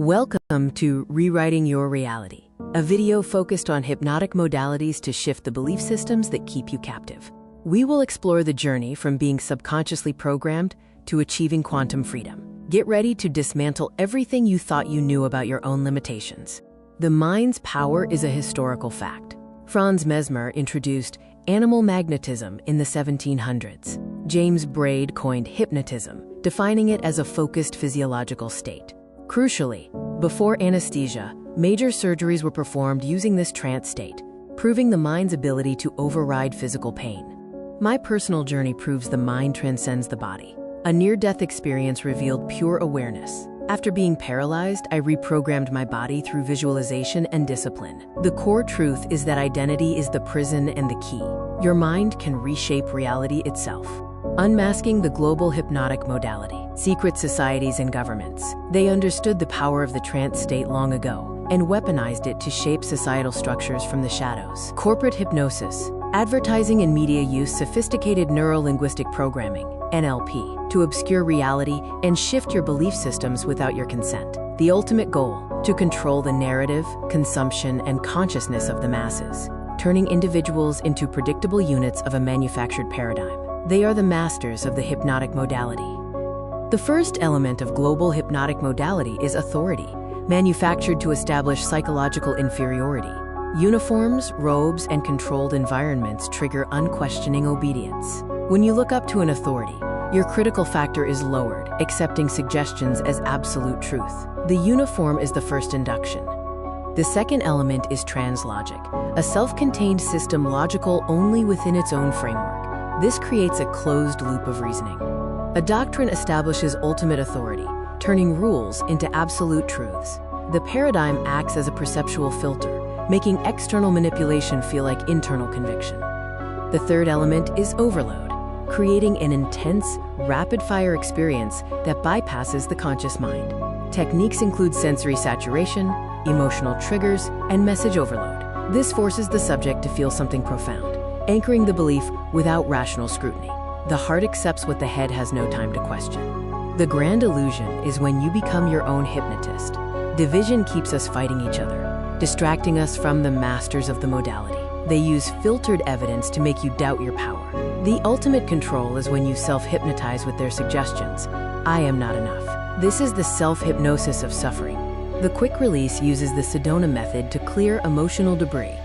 Welcome to Rewriting Your Reality, a video focused on hypnotic modalities to shift the belief systems that keep you captive. We will explore the journey from being subconsciously programmed to achieving quantum freedom. Get ready to dismantle everything you thought you knew about your own limitations. The mind's power is a historical fact. Franz Mesmer introduced animal magnetism in the 1700s. James Braid coined hypnotism, defining it as a focused physiological state. Crucially, before anesthesia, major surgeries were performed using this trance state, proving the mind's ability to override physical pain. My personal journey proves the mind transcends the body. A near-death experience revealed pure awareness. After being paralyzed, I reprogrammed my body through visualization and discipline. The core truth is that identity is the prison and the key. Your mind can reshape reality itself. Unmasking the global hypnotic modality. Secret societies and governments. They understood the power of the trance state long ago and weaponized it to shape societal structures from the shadows. Corporate hypnosis. Advertising and media use sophisticated neuro-linguistic programming, NLP, to obscure reality and shift your belief systems without your consent. The ultimate goal, to control the narrative, consumption, and consciousness of the masses, turning individuals into predictable units of a manufactured paradigm. They are the masters of the hypnotic modality. The first element of global hypnotic modality is authority, manufactured to establish psychological inferiority. Uniforms, robes, and controlled environments trigger unquestioning obedience. When you look up to an authority, your critical factor is lowered, accepting suggestions as absolute truth. The uniform is the first induction. The second element is translogic, a self-contained system logical only within its own framework. This creates a closed loop of reasoning. A doctrine establishes ultimate authority, turning rules into absolute truths. The paradigm acts as a perceptual filter, making external manipulation feel like internal conviction. The third element is overload, creating an intense, rapid-fire experience that bypasses the conscious mind. Techniques include sensory saturation, emotional triggers, and message overload. This forces the subject to feel something profound, anchoring the belief without rational scrutiny. The heart accepts what the head has no time to question. The grand illusion is when you become your own hypnotist. Division keeps us fighting each other, distracting us from the masters of the modality. They use filtered evidence to make you doubt your power. The ultimate control is when you self-hypnotize with their suggestions. I am not enough. This is the self-hypnosis of suffering. The quick release uses the Sedona method to clear emotional debris.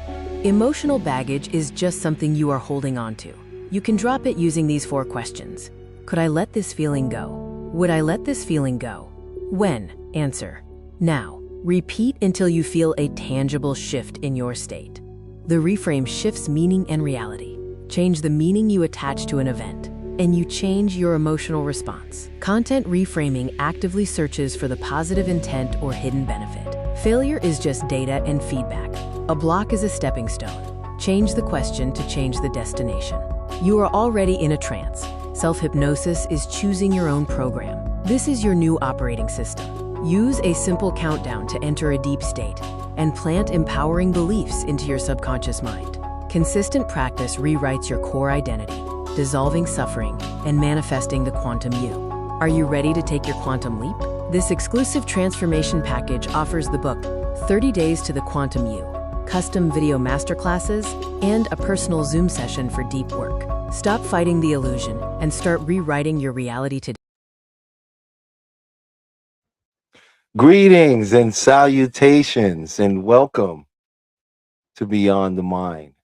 Emotional baggage is just something you are holding on to. You can drop it using these 4 questions. Could I let this feeling go? Would I let this feeling go? When? Answer. Now. Repeat until you feel a tangible shift in your state. The reframe shifts meaning and reality. Change the meaning you attach to an event, and you change your emotional response. Content reframing actively searches for the positive intent or hidden benefit. Failure is just data and feedback. A block is a stepping stone. Change the question to change the destination. You are already in a trance. Self-hypnosis is choosing your own program. This is your new operating system. Use a simple countdown to enter a deep state and plant empowering beliefs into your subconscious mind. Consistent practice rewrites your core identity, dissolving suffering and manifesting the quantum you. Are you ready to take your quantum leap? This exclusive transformation package offers the book 30 Days to the Quantum You, custom video masterclasses, and a personal Zoom session for deep work. Stop fighting the illusion and start rewriting your reality today. Greetings and salutations and welcome to Beyond the Mind,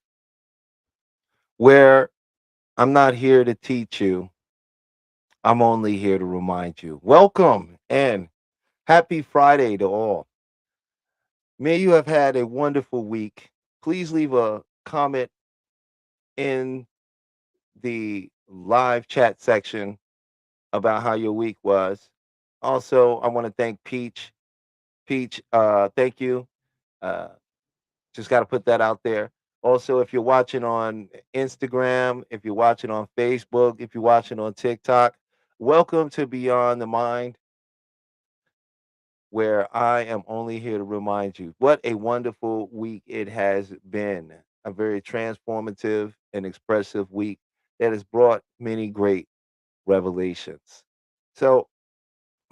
where I'm not here to teach you, I'm only here to remind you. Welcome and happy Friday to all. May you have had a wonderful week. Please leave a comment in the live chat section about how your week was. Also, I want to thank Peach. Peach, thank you. Uh, just got to put that out there. Also, if you're watching on Instagram, if you're watching on Facebook, if you're watching on TikTok, welcome to Beyond the Mind, where I am only here to remind you what a wonderful week it has been. A very transformative and expressive week that has brought many great revelations. So,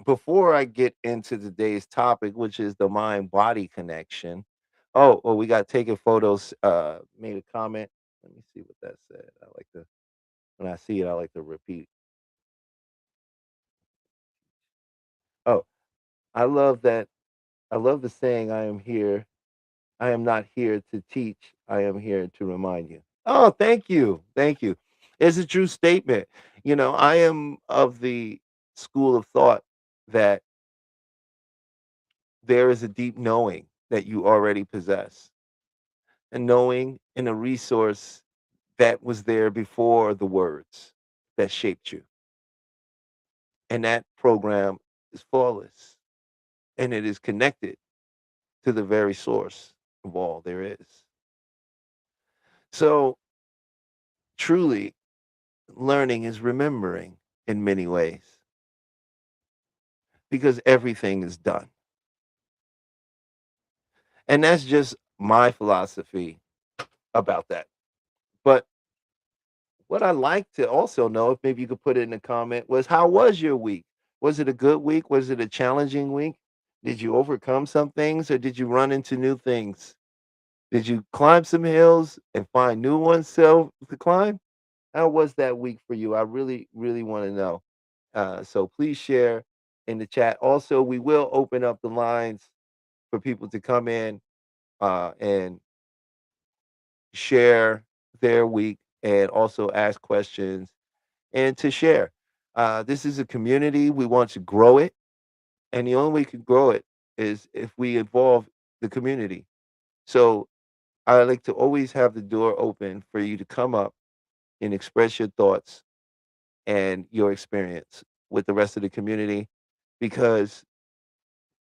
before I get into today's topic, which is the mind body connection. Oh, we got taking photos. Made a comment. Let me see what that said. I like to when I see it, I like to repeat. Oh, I love that. I love the saying, "I am here. I am not here to teach. I am here to remind you." Oh, thank you, thank you. It's a true statement. I am of the school of thought that there is a deep knowing that you already possess, a knowing and a resource that was there before the words that shaped you. And that program is flawless and it is connected to the very source of all there is. So, truly, learning is remembering in many ways because everything is done. And that's just my philosophy about that. But what I'd like to also know, if maybe you could put it in a comment, was how was your week? Was it a good week? Was it a challenging week? Did you overcome some things or did you run into new things? Did you climb some hills and find new ones to climb? How was that week for you? I really, really want to know. So please share in the chat. Also, we will open up the lines for people to come in and share their week and also ask questions and to share. This is a community. We want to grow it. And the only way we can grow it is if we involve the community. So I like to always have the door open for you to come up and express your thoughts and your experience with the rest of the community because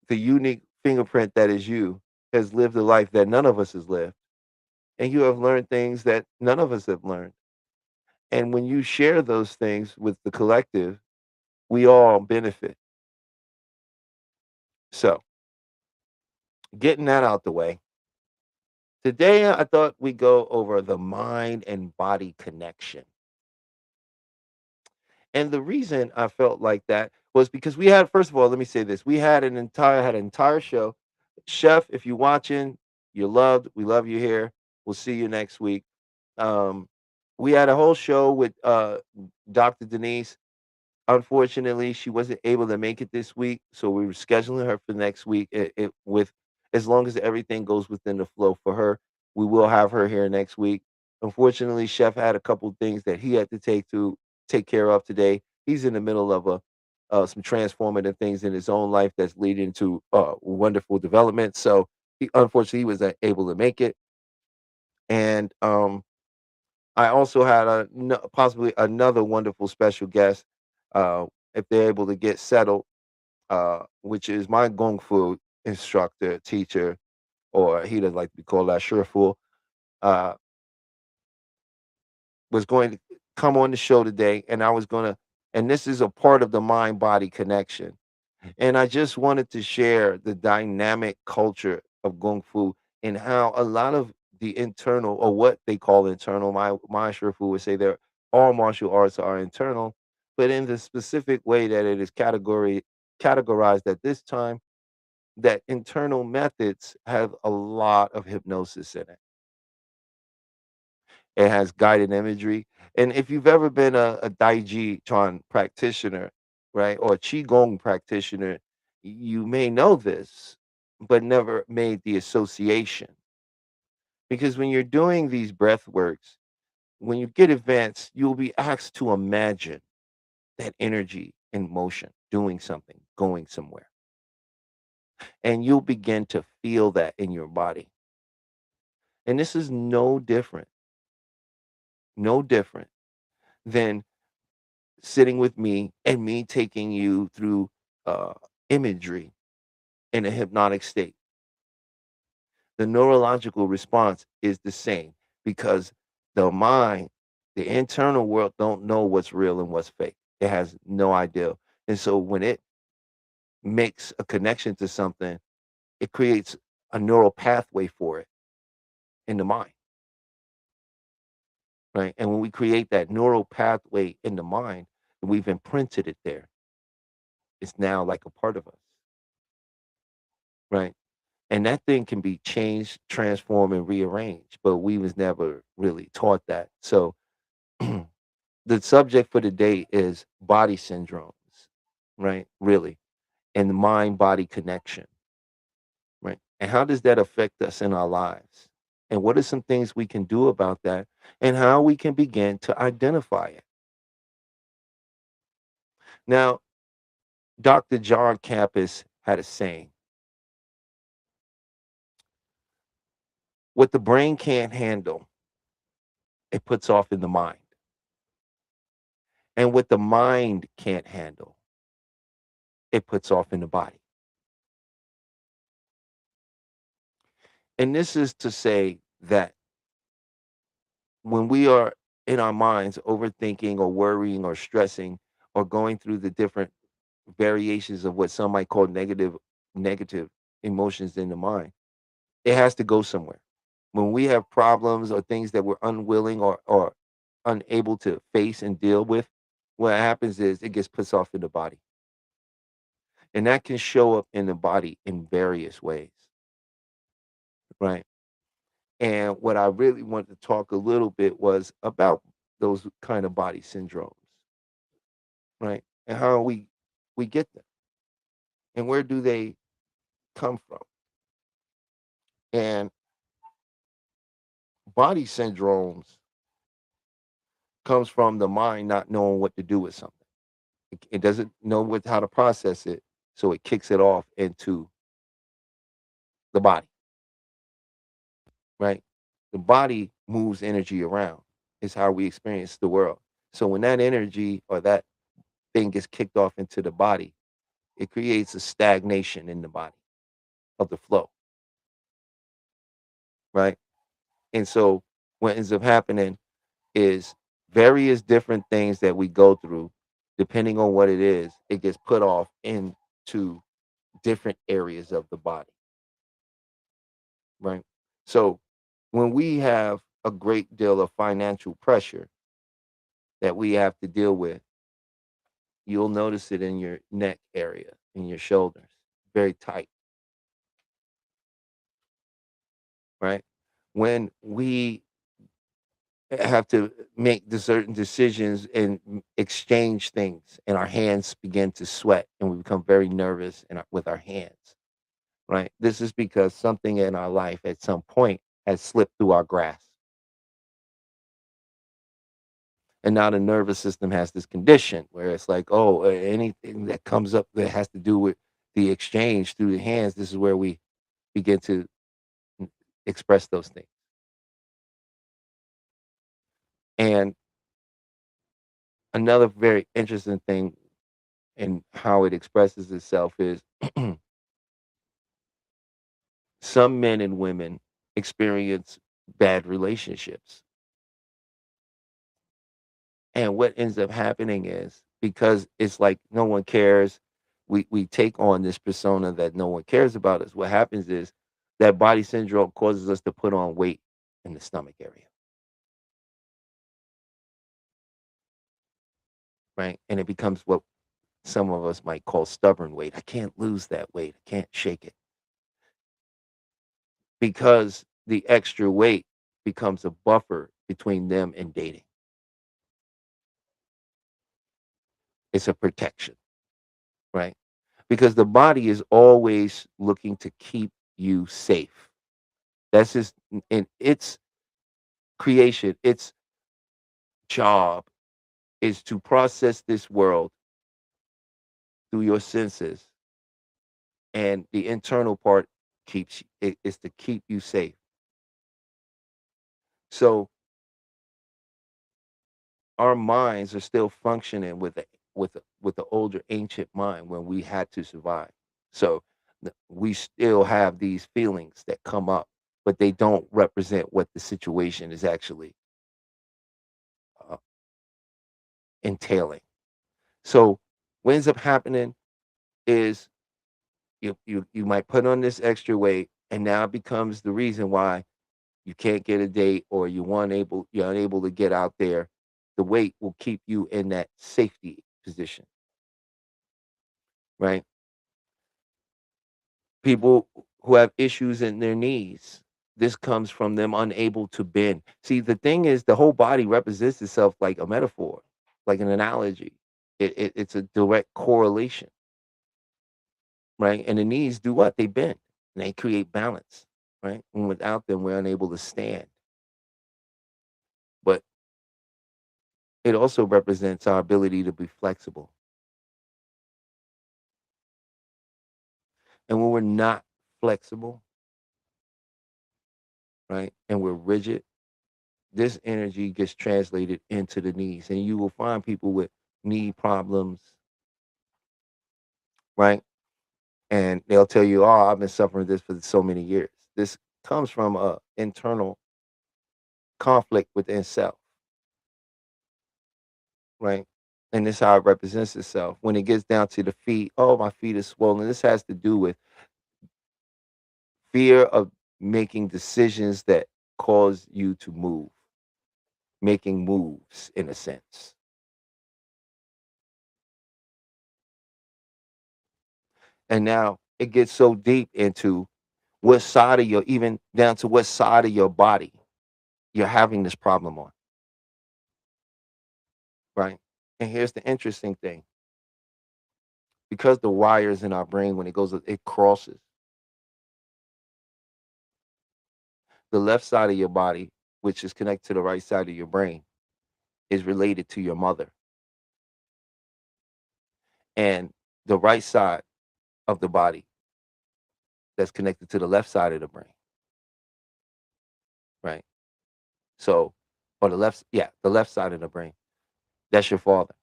the unique fingerprint that is you has lived a life that none of us has lived. And you have learned things that none of us have learned. And when you share those things with the collective, we all benefit. So, getting that out the way, today I thought we go over the mind and body connection. And the reason I felt like that was because we had first of all, let me say this. We had an entire show. Chef, if you're watching, you're loved. We love you here. We'll see you next week. Um, we had a whole show with Dr. Denise. Unfortunately, she wasn't able to make it this week, so we were scheduling her for next week. With as long as everything goes within the flow for her, we will have her here next week. Unfortunately, Chef had a couple things that he had to take care of today. He's in the middle of a some transformative things in his own life that's leading to wonderful development. So unfortunately, he was able to make it, and I also had possibly another wonderful special guest, if they're able to get settled, which is my Gong Fu instructor, teacher, or he doesn't like to be called that Shifu, uh, was going to come on the show today, and and this is a part of the mind body connection. And I just wanted to share the dynamic culture of Kung Fu and how a lot of the internal or what they call internal, my Shifu would say that all martial arts are internal, but in the specific way that it is categorized at this time, that internal methods have a lot of hypnosis in it. It has guided imagery. And if you've ever been a Daiji Chuan practitioner, right, or a Qigong practitioner, you may know this, but never made the association. Because when you're doing these breath works, when you get advanced, you'll be asked to imagine that energy in motion, doing something, going somewhere. And you'll begin to feel that in your body. And this is no different than sitting with me and me taking you through uh, imagery in a hypnotic state. The neurological response is the same because the mind, the internal world, don't know what's real and what's fake. It has no idea. And so when it makes a connection to something, it creates a neural pathway for it in the mind. Right. And when we create that neural pathway in the mind, we've imprinted it there. It's now like a part of us, right? And that thing can be changed, transformed, and rearranged, but we was never really taught that. So the subject for today is body syndromes, right? Really, and the mind body connection, right? And how does that affect us in our lives? And what are some things we can do about that? And how we can begin to identify it? Now, Dr. John Campus had a saying: what the brain can't handle, it puts off in the mind. And what the mind can't handle, it puts off in the body. And this is to say that when we are in our minds overthinking or worrying or stressing or going through the different variations of what some might call negative emotions in the mind, it has to go somewhere. When we have problems or things that we're unwilling or unable to face and deal with, what happens is it gets put off in the body. And that can show up in the body in various ways, right? And what I really wanted to talk a little bit was about those kind of body syndromes, right? And how we get them and where do they come from? And body syndromes comes from the mind not knowing what to do with something. It doesn't know how to process it, so it kicks it off into the body, right? The body moves energy around. Is how we experience the world. So when that energy or that thing gets kicked off into the body, it creates a stagnation in the body of the flow, right? And so what ends up happening is various different things that we go through, depending on what it is, it gets put off into different areas of the body, right? So when we have a great deal of financial pressure that we have to deal with, you'll notice it in your neck area, in your shoulders, very tight, right? When we have to make the certain decisions and exchange things, and our hands begin to sweat, and we become very nervous with our hands, right? This is because something in our life at some point has slipped through our grasp. And now the nervous system has this condition where it's like, oh, anything that comes up that has to do with the exchange through the hands, this is where we begin to express those things. And another very interesting thing in how it expresses itself is some men and women experience bad relationships. And what ends up happening is because it's like no one cares, we take on this persona that no one cares about us. What happens is that body syndrome causes us to put on weight in the stomach area, right? And it becomes what some of us might call stubborn weight. I can't lose that weight. I can't shake it because the extra weight becomes a buffer between them and dating. It's a protection, right? Because the body is always looking to keep you safe. That's just in its creation, its job is to process this world through your senses, and the internal part keeps it is to keep you safe. So our minds are still functioning with the older ancient mind when we had to survive. So we still have these feelings that come up, but they don't represent what the situation is actually uh, entailing. So what ends up happening is you might put on this extra weight, and now it becomes the reason why you can't get a date or you're unable to get out there. The weight will keep you in that safety position, right? People who have issues in their knees, this comes from them unable to bend. See, the thing is, the whole body represents itself like a metaphor, like an analogy. It's a direct correlation, right? And the knees do what? They bend and they create balance, right? And without them, we're unable to stand. But it also represents our ability to be flexible. And when we're not flexible, right, and we're rigid, this energy gets translated into the knees. And you will find people with knee problems, right? And they'll tell you, "Oh, I've been suffering this for so many years." This comes from a internal conflict within self, right? And this is how it represents itself. When it gets down to the feet, "Oh, my feet are swollen." This has to do with fear of making decisions that cause you to move, making moves in a sense. And now it gets so deep into what side of your, even down to what side of your body you're having this problem on, right? And here's the interesting thing, because the wires in our brain, when it goes, it crosses the left side of your body, which is connected to the right side of your brain, is related to your mother, and the right side of the body that's connected to the left side of the brain, right? So, or the left, yeah, the left side of the brain, that's your father.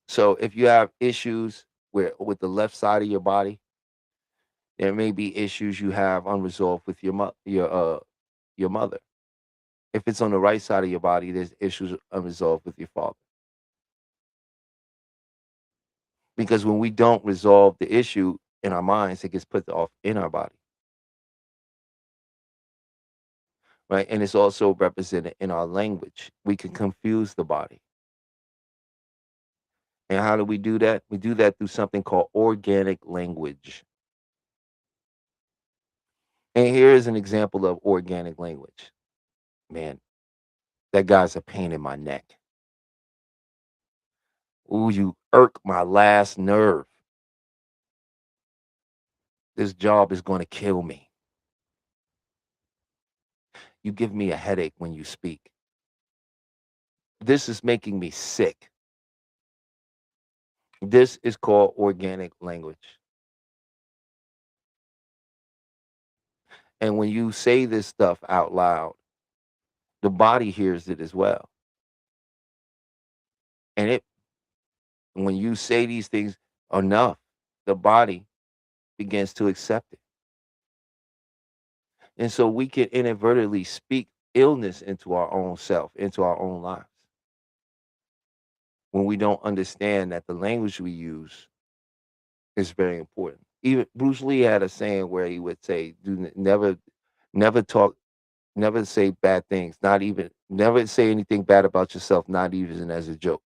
So if you have issues where with the left side of your body, there may be issues you have unresolved with your mother. If it's on the right side of your body, there's issues unresolved with your father. Because when we don't resolve the issue in our minds, it gets put off in our body, right? And it's also represented in our language. We can confuse the body. And how do we do that? We do that through something called organic language. And here is an example of organic language. Man, that guy's a pain in my neck. Ooh, you irk my last nerve. This job is going to kill me. You give me a headache when you speak. This is making me sick. This is called organic language. And when you say this stuff out loud, the body hears it as well. And when you say these things enough, the body begins to accept it. And so we can inadvertently speak illness into our own self, into our own lives, when we don't understand that the language we use is very important. Even Bruce Lee had a saying where he would say, never talk, never say bad things, not even, never say anything bad about yourself, not even as a joke,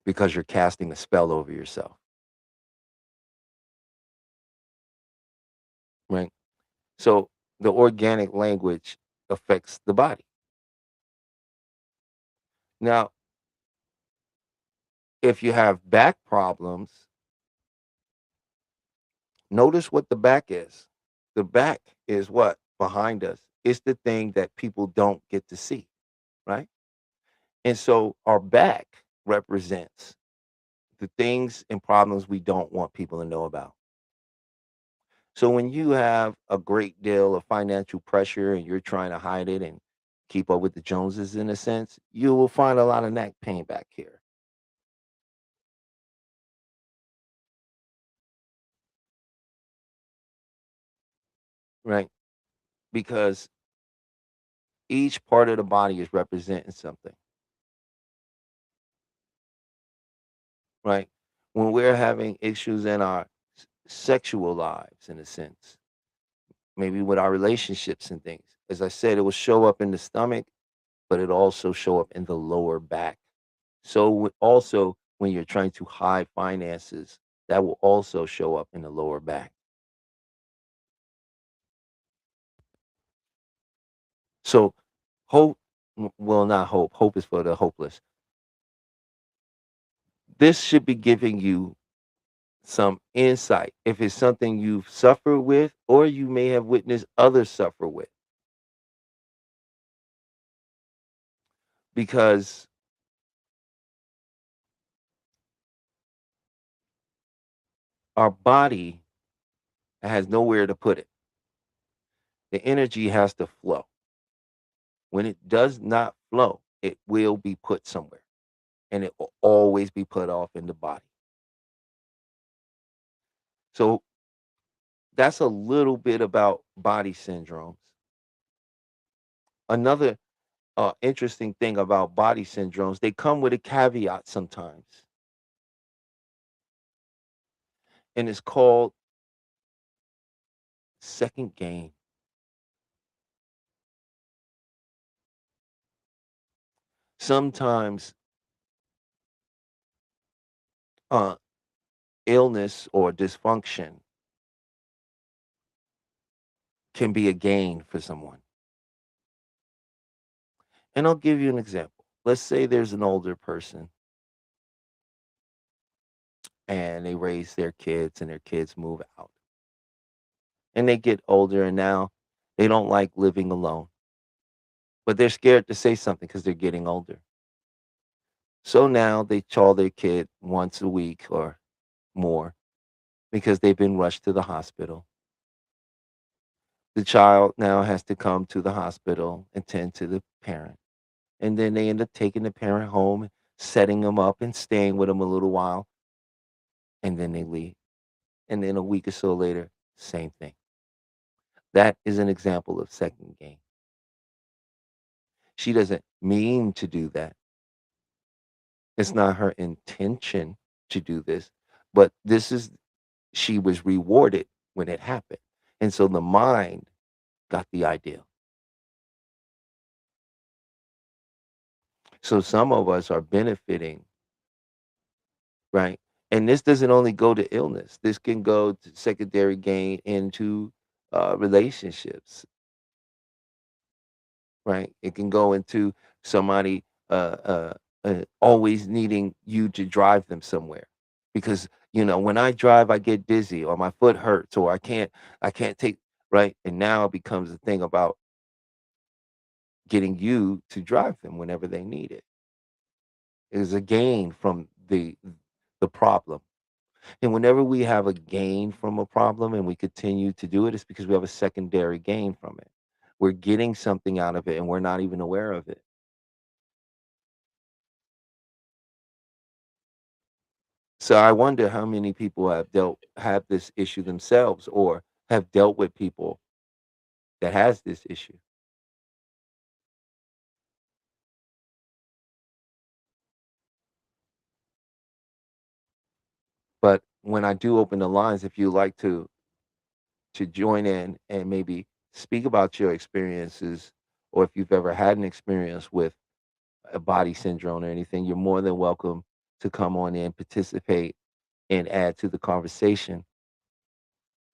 because you're casting a spell over yourself, right? So the organic language affects the body. Now, if you have back problems, notice what the back is. The back is what? Behind us. It's the thing that people don't get to see, right? And so our back represents the things and problems we don't want people to know about. So when you have a great deal of financial pressure and you're trying to hide it and keep up with the Joneses in a sense, you will find a lot of neck pain back here, right? Because each part of the body is representing something, right? When we're having issues in our sexual lives, in a sense, maybe with our relationships and things, as I said, it will show up in the stomach, but it also show up in the lower back. So also when you're trying to hide finances, that will also show up in the lower back. So hope, well, not hope. Hope is for the hopeless. This should be giving you some insight if it's something you've suffered with or you may have witnessed others suffer with, because our body has nowhere to put it. The energy has to flow. When it does not flow, it will be put somewhere, and it will always be put off in the body. So that's a little bit about body syndromes. Another interesting thing about body syndromes, they come with a caveat sometimes, and it's called second gain. Sometimes uh, illness or dysfunction can be a gain for someone. And I'll give you an example. Let's say there's an older person and they raise their kids and their kids move out and they get older and now they don't like living alone, but they're scared to say something because they're getting older. So now they call their kid once a week or more because they've been rushed to the hospital. The child now has to come to the hospital and tend to the parent. And then they end up taking the parent home, setting them up and staying with them a little while, and then they leave. And then a week or so later, same thing. That is an example of second gain. She doesn't mean to do that. It's not her intention to do this, but this is, she was rewarded when it happened. And so the mind got the idea. So some of us are benefiting, right? And this doesn't only go to illness. This can go to secondary gain into relationships, right? It can go into somebody always needing you to drive them somewhere, because when I drive, I get dizzy or my foot hurts or I can't take, right. And now it becomes a thing about getting you to drive them whenever they need it. It is a gain from the problem. And whenever we have a gain from a problem and we continue to do it, it's because we have a secondary gain from it. We're getting something out of it and we're not even aware of it. So I wonder how many people have this issue themselves or have dealt with people that has this issue. But when I do open the lines, if you like to join in and maybe speak about your experiences, or if you've ever had an experience with a body syndrome or anything, you're more than welcome to come on in, participate, and add to the conversation.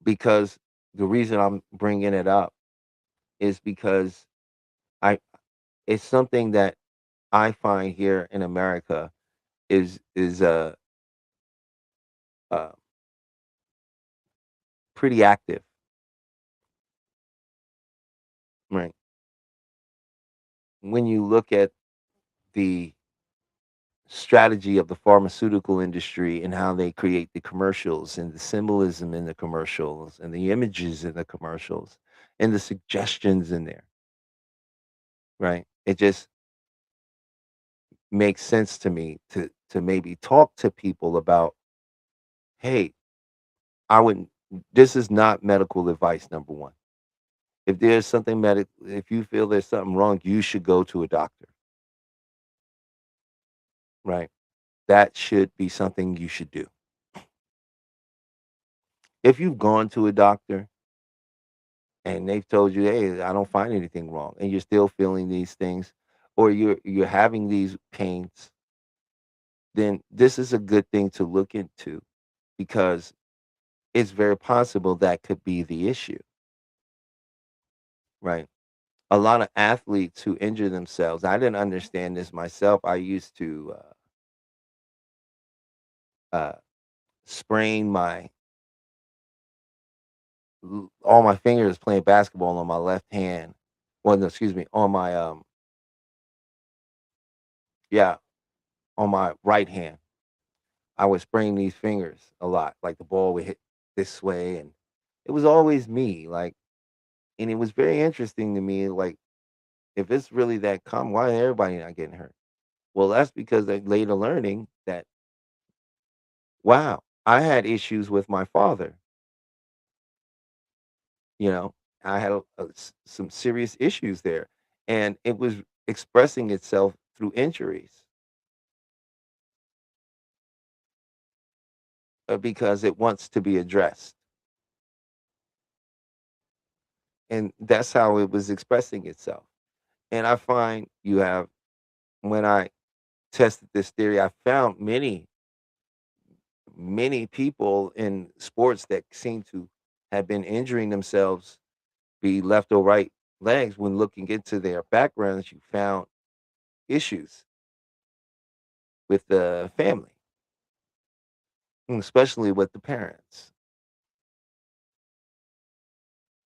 Because the reason I'm bringing it up is because I it's something that I find here in America is pretty active, right? When you look at the strategy of the pharmaceutical industry and how they create the commercials and the symbolism in the commercials and the images in the commercials and the suggestions in there, right? It just makes sense to me to maybe talk to people about, hey, I wouldn't, this is not medical advice, number one. If there's something if you feel there's something wrong, you should go to a doctor, right? That should be something you should do. If you've gone to a doctor and they've told you, "Hey, I don't find anything wrong," and you're still feeling these things, or you're having these pains, then this is a good thing to look into because it's very possible that could be the issue, right? A lot of athletes who injure themselves, I didn't understand this myself. I used to uh, sprain all my fingers playing basketball on my left hand. Well, no, excuse me, on my yeah, on my right hand. I would sprain these fingers a lot, like the ball would hit this way, and it was always me. Like, and it was very interesting to me. Like, if it's really that common, why is everybody not getting hurt? Well, that's because they later learning that wow, I had issues with my father. You know, I had some serious issues there, and it was expressing itself through injuries because it wants to be addressed, and that's how it was expressing itself. And I find you have when I tested this theory, I found many people in sports that seem to have been injuring themselves, be left or right legs. When looking into their backgrounds, you found issues with the family, and especially with the parents,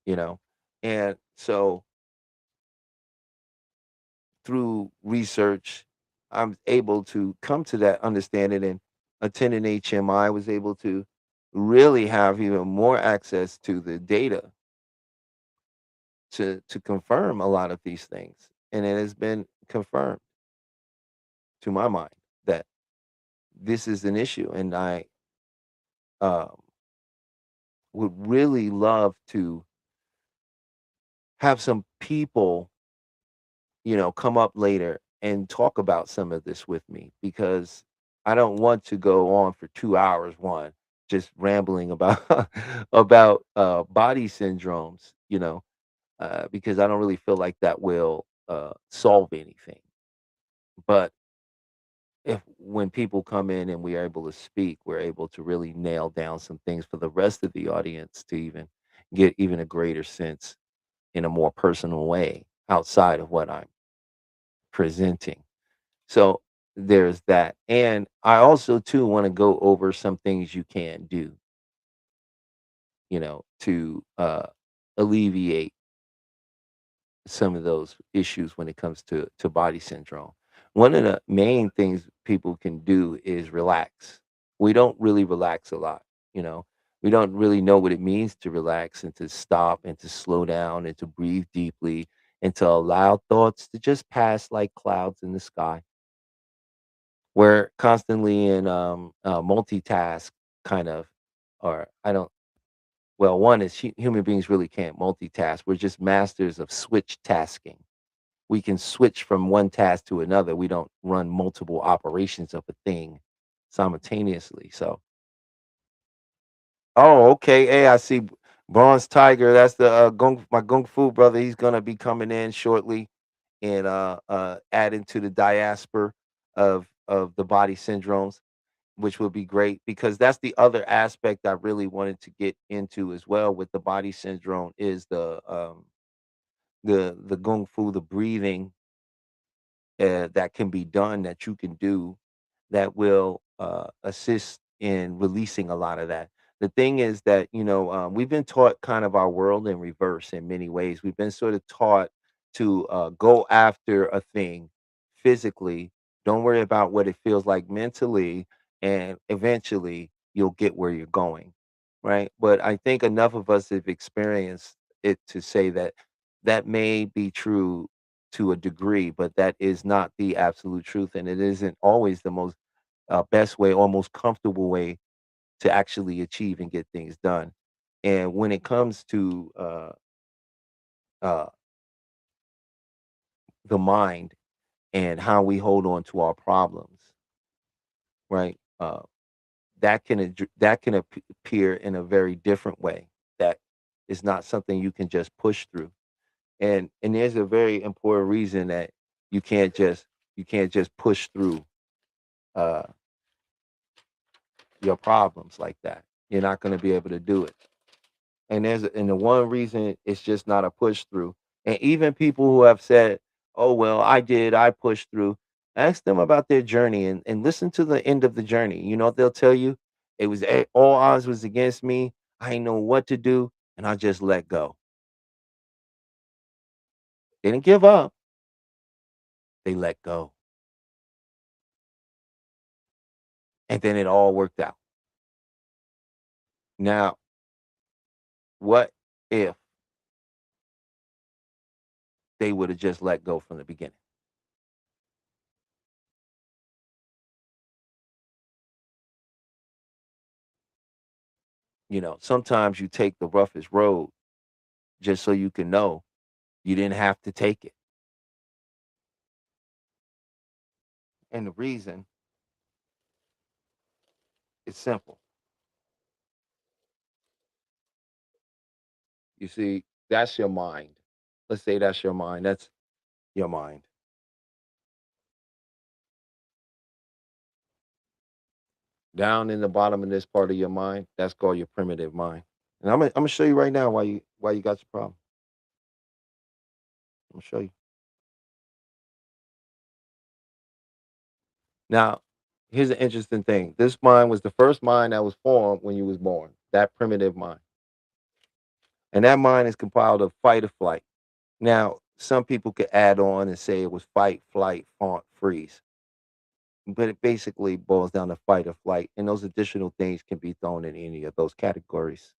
you know. And so through research, I'm able to come to that understanding and attending HMI was able to really have even more access to the data to confirm a lot of these things. And it has been confirmed to my mind that this is an issue. And I um, would really love to have some people, come up later and talk about some of this with me because I don't want to go on for 2 hours, one, just rambling about about body syndromes, because I don't really feel like that will solve anything. But if when people come in and we are able to speak, we're able to really nail down some things for the rest of the audience to even get even a greater sense in a more personal way outside of what I'm presenting. So there's that. And I also too want to go over some things you can do, to alleviate some of those issues when it comes to body syndrome. One of the main things people can do is relax. We don't really relax a lot, you know. We don't really know what it means to relax and to stop and to slow down and to breathe deeply and to allow thoughts to just pass like clouds in the sky. We're constantly in multitask kind of, or I don't. Well, one is human beings really can't multitask. We're just masters of switch tasking. We can switch from one task to another. We don't run multiple operations of a thing simultaneously. So, oh, okay. Hey, I see Bronze Tiger. That's the my Gung Fu brother. He's gonna be coming in shortly and adding to the diaspora of the body syndromes, which would be great because that's the other aspect I really wanted to get into as well with the body syndrome is the Gung Fu, the breathing that can be done that you can do that will assist in releasing a lot of that. The thing is that, we've been taught kind of our world in reverse in many ways. We've been sort of taught to go after a thing physically, don't worry about what it feels like mentally, and eventually you'll get where you're going. Right. But I think enough of us have experienced it to say that that may be true to a degree, but that is not the absolute truth, and it isn't always the most best way or most comfortable way to actually achieve and get things done. And when it comes to uh, the mind and how we hold on to our problems, right? That can appear in a very different way. That is not something you can just push through. And there's a very important reason that you can't just you can't just push through. Uh, your problems like that. You're not going to be able to do it. And the one reason it's just not a push through. And even people who have said, "Oh well, I pushed through." Ask them about their journey and listen to the end of the journey. You know what they'll tell you? It was all odds was against me. I didn't know what to do, and I just let go. They didn't give up. They let go, and then it all worked out. Now, what if they would have just let go from the beginning? Sometimes you take the roughest road just so you can know you didn't have to take it. And the reason is simple. You see, that's your mind. Let's say that's your mind. That's your mind. Down in the bottom of this part of your mind, that's called your primitive mind. And I'm gonna show you right now why you got your problem. I'm gonna show you. Now, here's an interesting thing. This mind was the first mind that was formed when you was born. That primitive mind. And that mind is compiled of fight or flight. Now, some people could add on and say it was fight, flight, fawn, freeze. But it basically boils down to fight or flight. And those additional things can be thrown in any of those categories,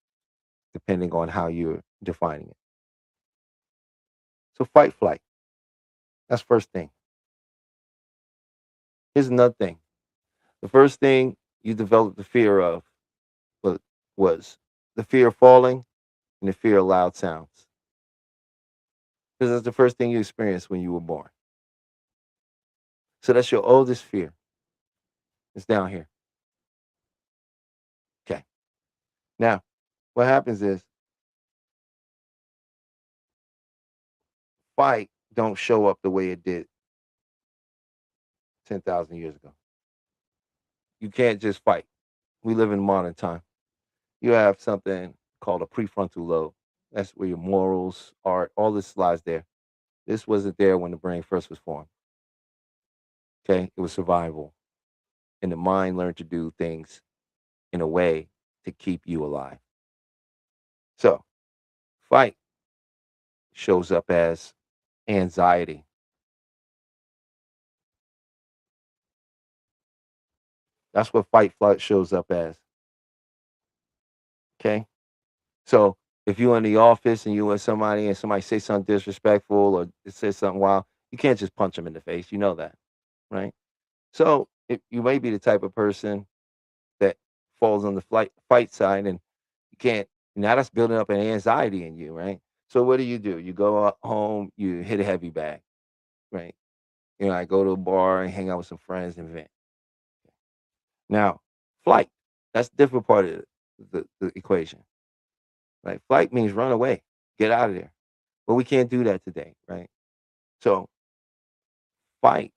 depending on how you're defining it. So fight, flight. That's first thing. Here's another thing. The first thing you developed the fear of was, was the fear of falling and the fear of loud sounds. Because that's the first thing you experienced when you were born. So that's your oldest fear. It's down here. Okay. Now, what happens is fight don't show up the way it did 10,000 years ago. You can't just fight. We live in modern time. You have something called a prefrontal lobe. That's where your morals, art, all this lies there. This wasn't there when the brain first was formed. Okay. It was survival. And the mind learned to do things in a way to keep you alive. So, fight shows up as anxiety. That's what fight flight shows up as. Okay. So if you're in the office and you with somebody and somebody say something disrespectful or say something wild, you can't just punch them in the face. You know that, right? So if you may be the type of person that falls on the fight side, and you can't. Now that's building up an anxiety in you, right? So what do? You go out home, you hit a heavy bag, right? I go to a bar and hang out with some friends and vent. Now, flight, that's a different part of the equation, right? Flight means run away, get out of there. But we can't do that today, right? So fight,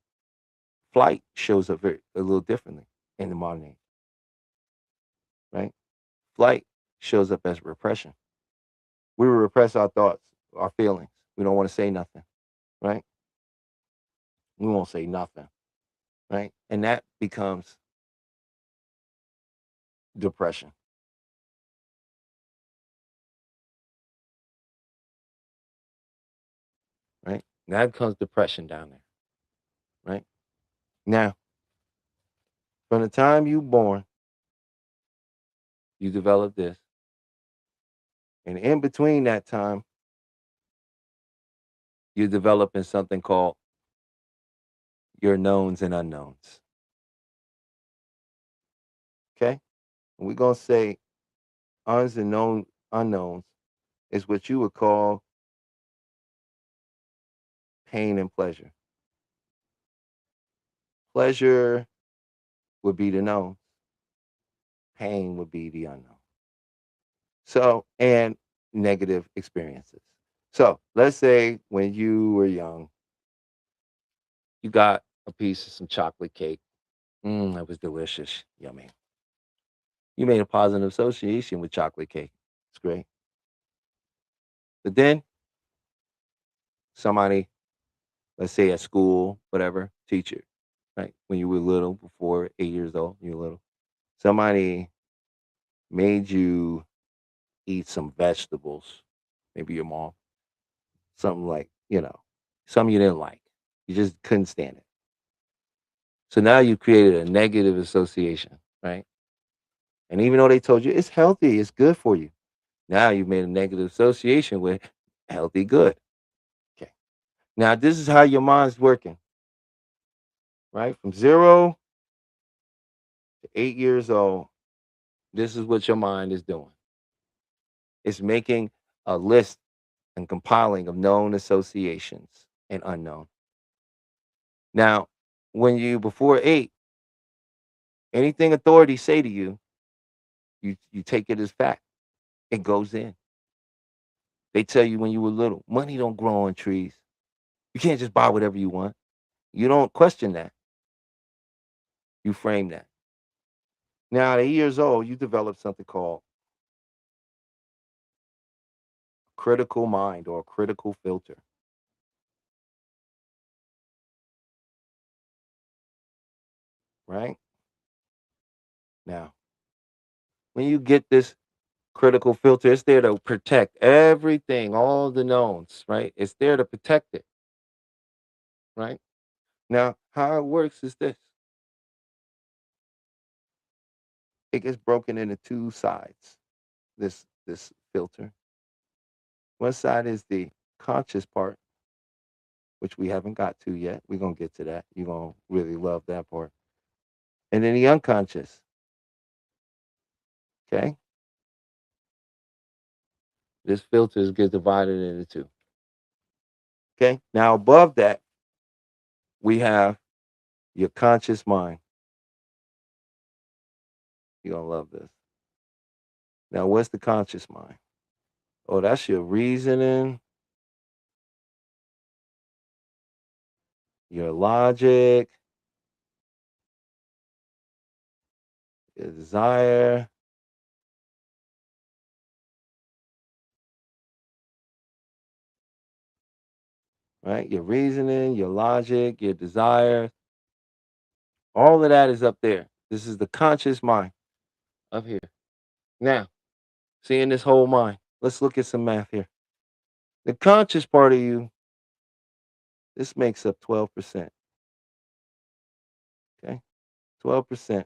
flight shows up a little differently in the modern age, right? Flight shows up as repression. We will repress our thoughts, our feelings. We don't want to say nothing, right? We won't say nothing, right? And that becomes depression, right? That becomes depression down there, right? Now, from the time you born, you develop this. And in between that time, you're developing something called your knowns and unknowns. Okay? And we're gonna say uns and known unknowns is what you would call pain and pleasure. Pleasure would be the known, pain would be the unknown. So, and negative experiences. So, let's say when you were young, you got a piece of some chocolate cake. That was delicious. Yummy. You made a positive association with chocolate cake. It's great. But then somebody, let's say at school, whatever, teacher, right? When you were little, before 8 years old, you were little. Somebody made you eat some vegetables. Maybe your mom, something like, something you didn't like. You just couldn't stand it. So now you created a negative association, right? And even though they told you it's healthy, it's good for you, now you've made a negative association with healthy, good. Okay. Now this is how your mind's working, right? From 0 to 8 years old, this is what your mind is doing. It's making a list and compiling of known associations and unknown. Now, when you before 8, anything authorities say to you, you take it as fact. It goes in. They tell you when you were little, money don't grow on trees. You can't just buy whatever you want. You don't question that. You frame that. Now, at 8 years old, you develop something called critical mind or critical filter, right? Now, when you get this critical filter, it's there to protect everything, all the knowns, right? It's there to protect it, right? Now, how it works is this: it gets broken into two sides. This filter. One side is the conscious part, which we haven't got to yet. We're gonna get to that. You're gonna really love that part. And then the unconscious. Okay. This filter gets divided into two. Okay. Now above that, we have your conscious mind. You're gonna love this. Now, what's the conscious mind? Oh, that's your reasoning, your logic, your desire, right? Your reasoning, your logic, your desire, all of that is up there. This is the conscious mind up here. Now, seeing this whole mind, let's look at some math here. The conscious part of you, this makes up 12%. Okay. 12%.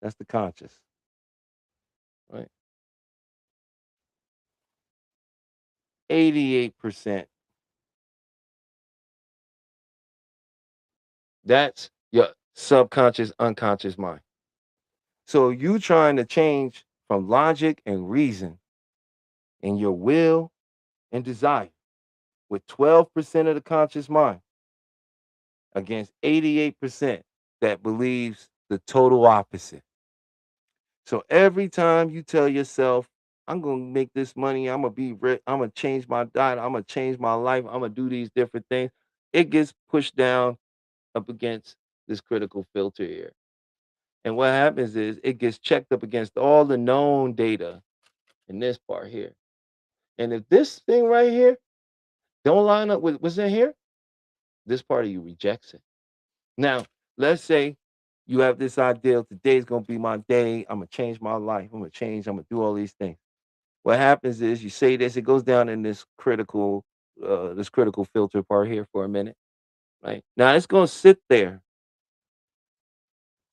That's the conscious, right? 88%. That's your subconscious, unconscious mind. So you trying to change from logic and reason and your will and desire with 12% of the conscious mind against 88% that believes the total opposite. So every time you tell yourself, I'm gonna make this money, I'm gonna be rich, I'm gonna change my diet, I'm gonna change my life, I'm gonna do these different things, it gets pushed down up against this critical filter here. And what happens is it gets checked up against all the known data in this part here. And if this thing right here don't line up with what's in here, this part of you rejects it. Now, let's say you have this ideal, today's gonna be my day, I'm gonna change my life, I'm gonna change, I'm gonna do all these things. What happens is you say this, it goes down in this critical filter part here for a minute, right? Now it's gonna sit there,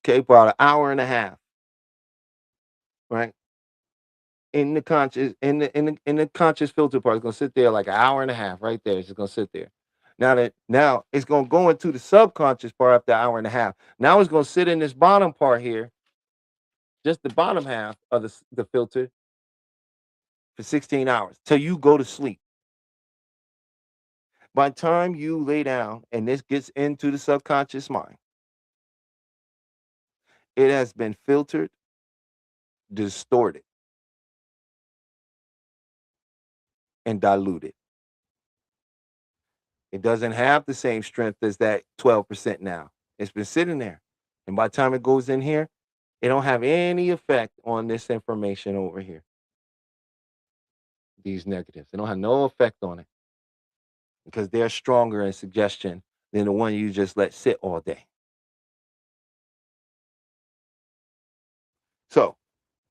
okay, for about an hour and a half, right? In the conscious filter part, it's gonna sit there like an hour and a half right there. It's just gonna sit there. Now it's gonna go into the subconscious part after an hour and a half. Now it's gonna sit in this bottom part here, just the bottom half of the filter for 16 hours till you go to sleep. By the time you lay down and this gets into the subconscious mind, it has been filtered, distorted, and diluted. It doesn't have the same strength as that 12% now. It's been sitting there. And by the time it goes in here, It don't have any effect on this information over here. These negatives. They don't have no effect on it because they're stronger in suggestion than the one you just let sit all day. So,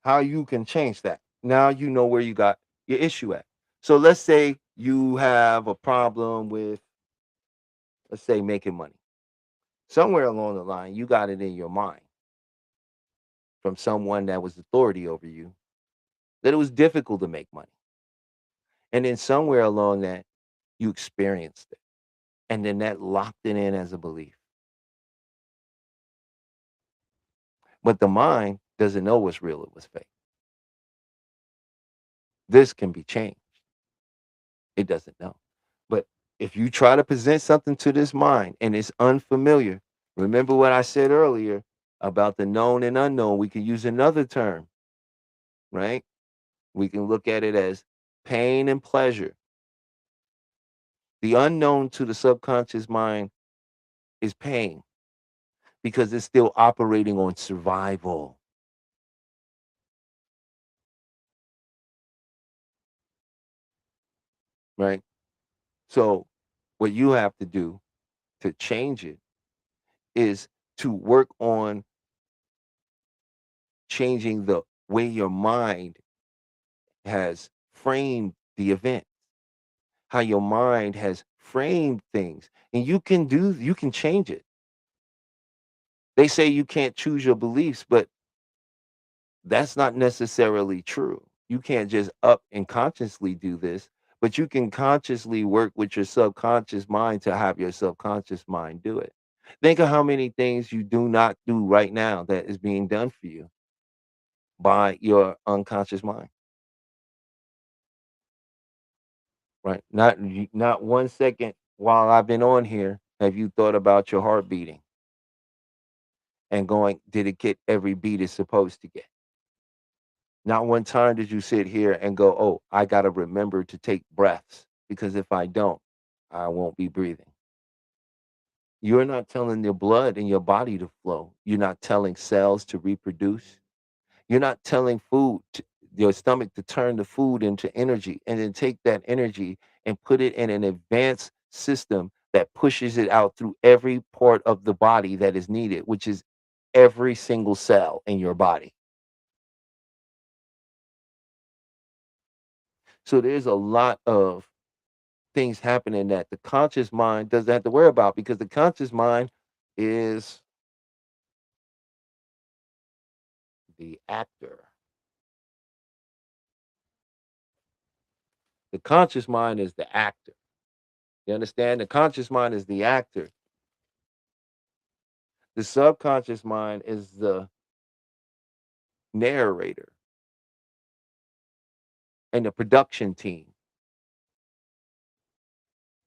how you can change that? Now you know where you got your issue at. So let's say you have a problem with, let's say, making money. Somewhere along the line, you got it in your mind from someone that was authority over you that it was difficult to make money. And then somewhere along that, you experienced it. And then that locked it in as a belief. But the mind doesn't know what's real or what's fake. This can be changed. It doesn't know. But if you try to present something to this mind and it's unfamiliar, remember what I said earlier about the known and unknown. We can use another term, right? We can look at it as pain and pleasure. The unknown to the subconscious mind is pain because it's still operating on survival, right? So, what you have to do to change it is to work on changing the way your mind has framed the event, how your mind has framed things. And you can change it. They say you can't choose your beliefs, but that's not necessarily true. You can't just up and consciously do this, but you can consciously work with your subconscious mind to have your subconscious mind do it. Think of how many things you do not do right now that is being done for you by your unconscious mind, right? Not 1 second while I've been on here have you thought about your heart beating and going, did it get every beat it's supposed to get? Not one time did you sit here and go, "Oh, I gotta remember to take breaths because if I don't, I won't be breathing." You're not telling your blood in your body to flow. You're not telling cells to reproduce. You're not telling your stomach to turn the food into energy and then take that energy and put it in an advanced system that pushes it out through every part of the body that is needed, which is every single cell in your body. So there's a lot of things happening that the conscious mind doesn't have to worry about because the conscious mind is the actor. The conscious mind is the actor. You understand? The conscious mind is the actor. The subconscious mind is the narrator and the production team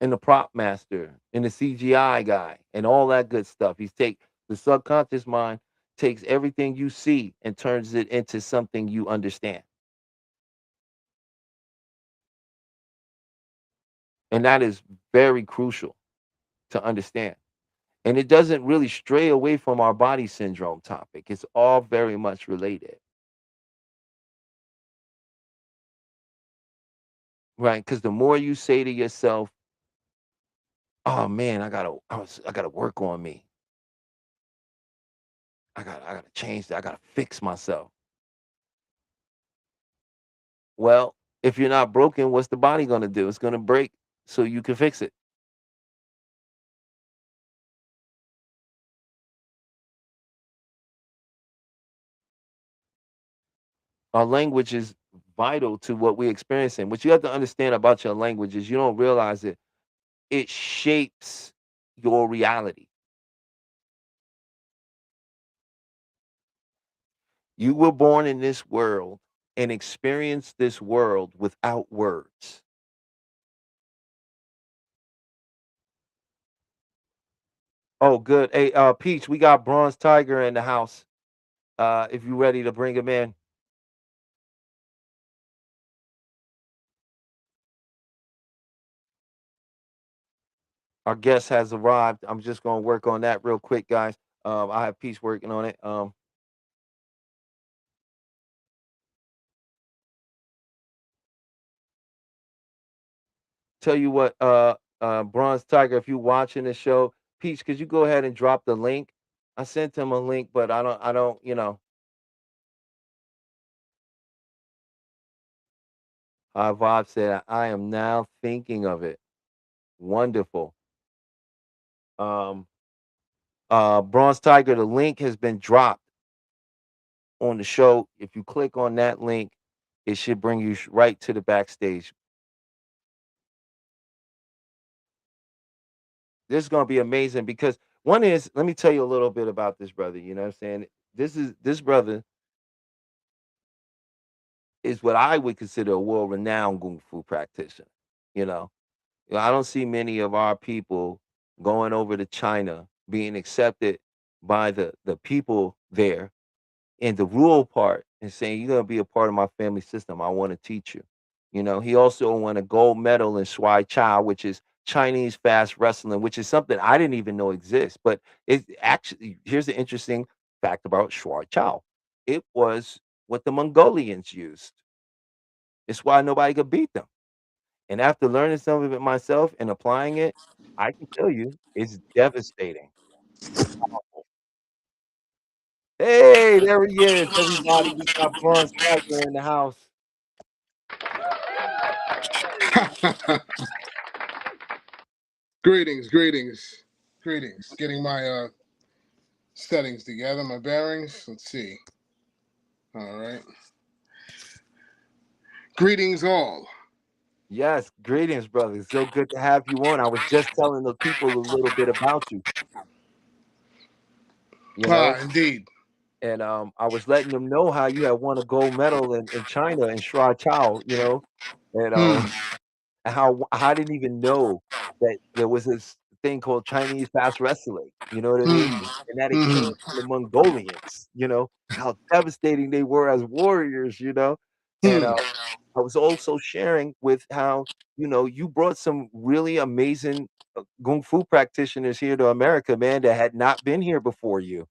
and the prop master and the CGI guy and all that good stuff. The subconscious mind takes everything you see and turns it into something you understand. And that is very crucial to understand. And it doesn't really stray away from our body syndrome topic. It's all very much related, right? Because the more you say to yourself, "Oh man, I gotta work on me. I gotta change that. I gotta fix myself." Well, if you're not broken, what's the body gonna do? It's gonna break so you can fix it. Our language is vital to what we're experiencing. What you have to understand about your language is you don't realize it shapes your reality. You were born in this world and experienced this world without words. Oh, good. Hey, Peach, we got Bronze Tiger in the house. If you ready to bring him in, our guest has arrived. I'm just gonna work on that real quick, guys. I have Peach working on it. Tell you what, Bronze Tiger, if you watching the show, Peach, could you go ahead and drop the link? I sent him a link, but I don't, Vibe said, I am now thinking of it. Wonderful. Um, Bronze Tiger, the link has been dropped on the show. If you click on that link, it should bring you right to the backstage. This is gonna be amazing because one is, let me tell you a little bit about this brother. You know what I'm saying? This brother is what I would consider a world-renowned kung fu practitioner. You know, I don't see many of our people going over to China being accepted by the people there in the rural part and saying, "You're gonna be a part of my family system. I want to teach you." You know, he also won a gold medal in Swai Chow, which is Chinese fast wrestling, which is something I didn't even know exists. But it actually, here's the interesting fact about Swai Chow. It was what the Mongolians used. It's why nobody could beat them. And after learning some of it myself and applying it, I can tell you it's devastating. It's powerful. Hey, there he is, everybody. We got Bronze Tiger in the house. Greetings, greetings, greetings. Getting my settings together, my bearings. Let's see. All right. Greetings, all. Yes, greetings, brother. It's so good to have you on. I was just telling the people a little bit about you, you Ah, know, indeed. and I was letting them know how you had won a gold medal in China in Shuai Chao, and Hmm. how I didn't even know that there was this thing called Chinese fast wrestling, you know what I mean? Hmm. And that it came Hmm. from the Mongolians, how devastating they were as warriors, and Hmm. I was also sharing with how, you brought some really amazing kung fu practitioners here to America, man, that had not been here before you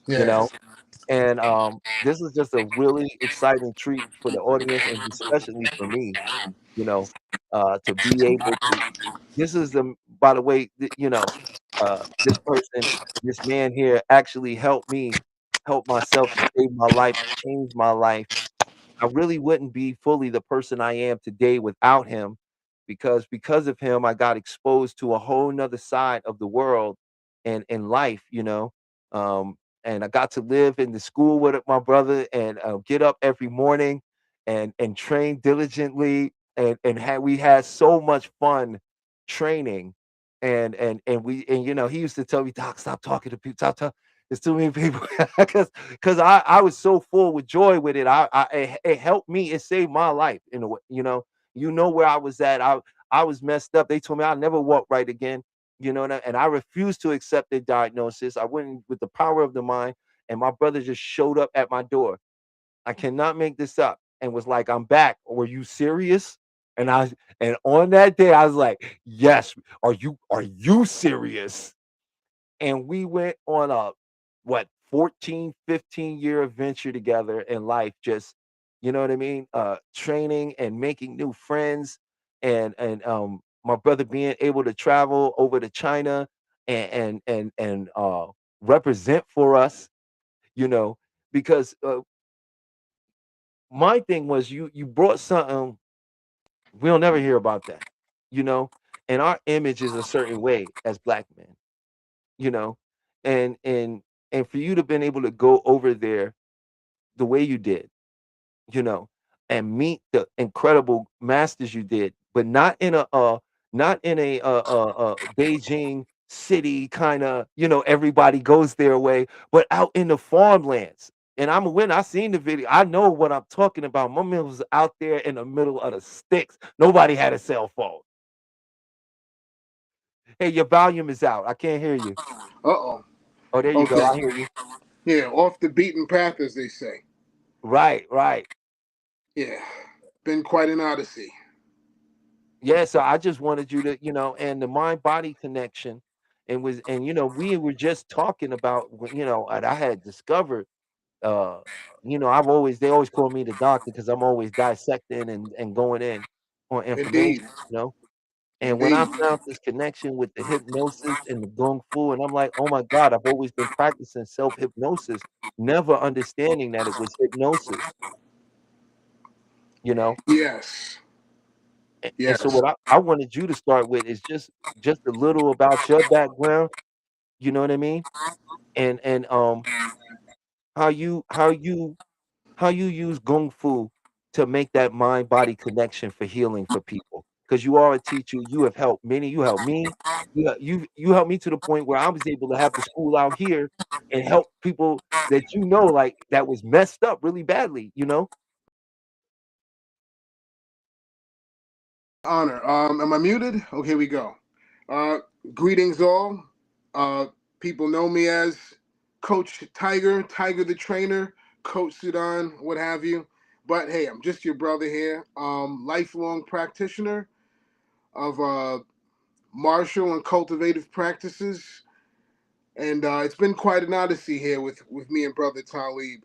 Yeah. know? And this is just a really exciting treat for the audience and especially for me, you know, to be able to. This is the, by the way, this person, this man here actually helped me help myself to save my life, to change my life. I really wouldn't be fully the person I am today without him because of him, I got exposed to a whole nother side of the world and life, Um, and I got to live in the school with my brother and get up every morning and train diligently and we had so much fun training and he used to tell me, Doc, stop talking to people, stop. There's too many people because I was so full with joy with it. It helped me. It saved my life in a way. Where I was at. I was messed up. They told me I'll never walk right again. And I refused to accept the diagnosis. I went with the power of the mind, and my brother just showed up at my door. I cannot make this up, and was like, "I'm back. Were you serious?" And on that day, I was like, "Yes. Are you serious?" And we went on a what 14, 15-year adventure together in life, just you know what I mean, training and making new friends, and my brother being able to travel over to China and represent for us, you know because my thing was, you brought something we'll never hear about that, you know and our image is a certain way as black men, you know, and and and for you to been able to go over there the way you did, you know, and meet the incredible masters you did, but not in a Beijing city kind of, everybody goes their way, but out in the farmlands. And when I seen the video, I know what I'm talking about. My man was out there in the middle of the sticks. Nobody had a cell phone. Hey, your volume is out. I can't hear you. Uh oh. Oh, there you go. Okay. I hear you. Yeah, off the beaten path, as they say. Right, right. Yeah. Been quite an odyssey. Yeah, so I just wanted you to, and the mind body connection, and we were just talking about, and I had discovered, uh, they always call me the doctor because I'm always dissecting and going in. on information, Indeed. you know? And when I Indeed. found this connection with the hypnosis and the Kung Fu, and I'm like, "Oh my God, I've always been practicing self-hypnosis, never understanding that it was hypnosis," you know? Yes. And so Yes. what I wanted you to start with is just a little about your background, you know what I mean? And how you use Kung Fu to make that mind-body connection for healing for people. Because you are a teacher, you have helped many, you helped me, you helped me to the point where I was able to have the school out here and help people that like, that was messed up really badly, you know? Honor. Am I muted? Okay, we go. Uh, Greetings all. Uh, People know me as Coach Tiger, Tiger the trainer, Coach Sudan, what have you. But hey, I'm just your brother here. Lifelong practitioner of martial and cultivative practices, and it's been quite an odyssey here with me and brother Talib.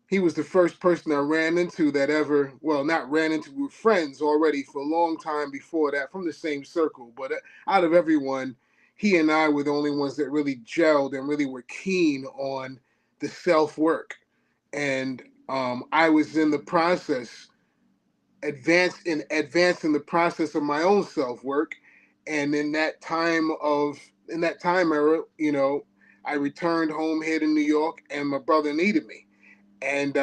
He was the first person I ran into that ever, well, not ran into, we were friends already for a long time before that from the same circle. But out of everyone, he and I were the only ones that really gelled and really were keen on the self work. And I was in the process, advancing the process of my own self work. And in that time era, I returned home here to New York, and my brother needed me. And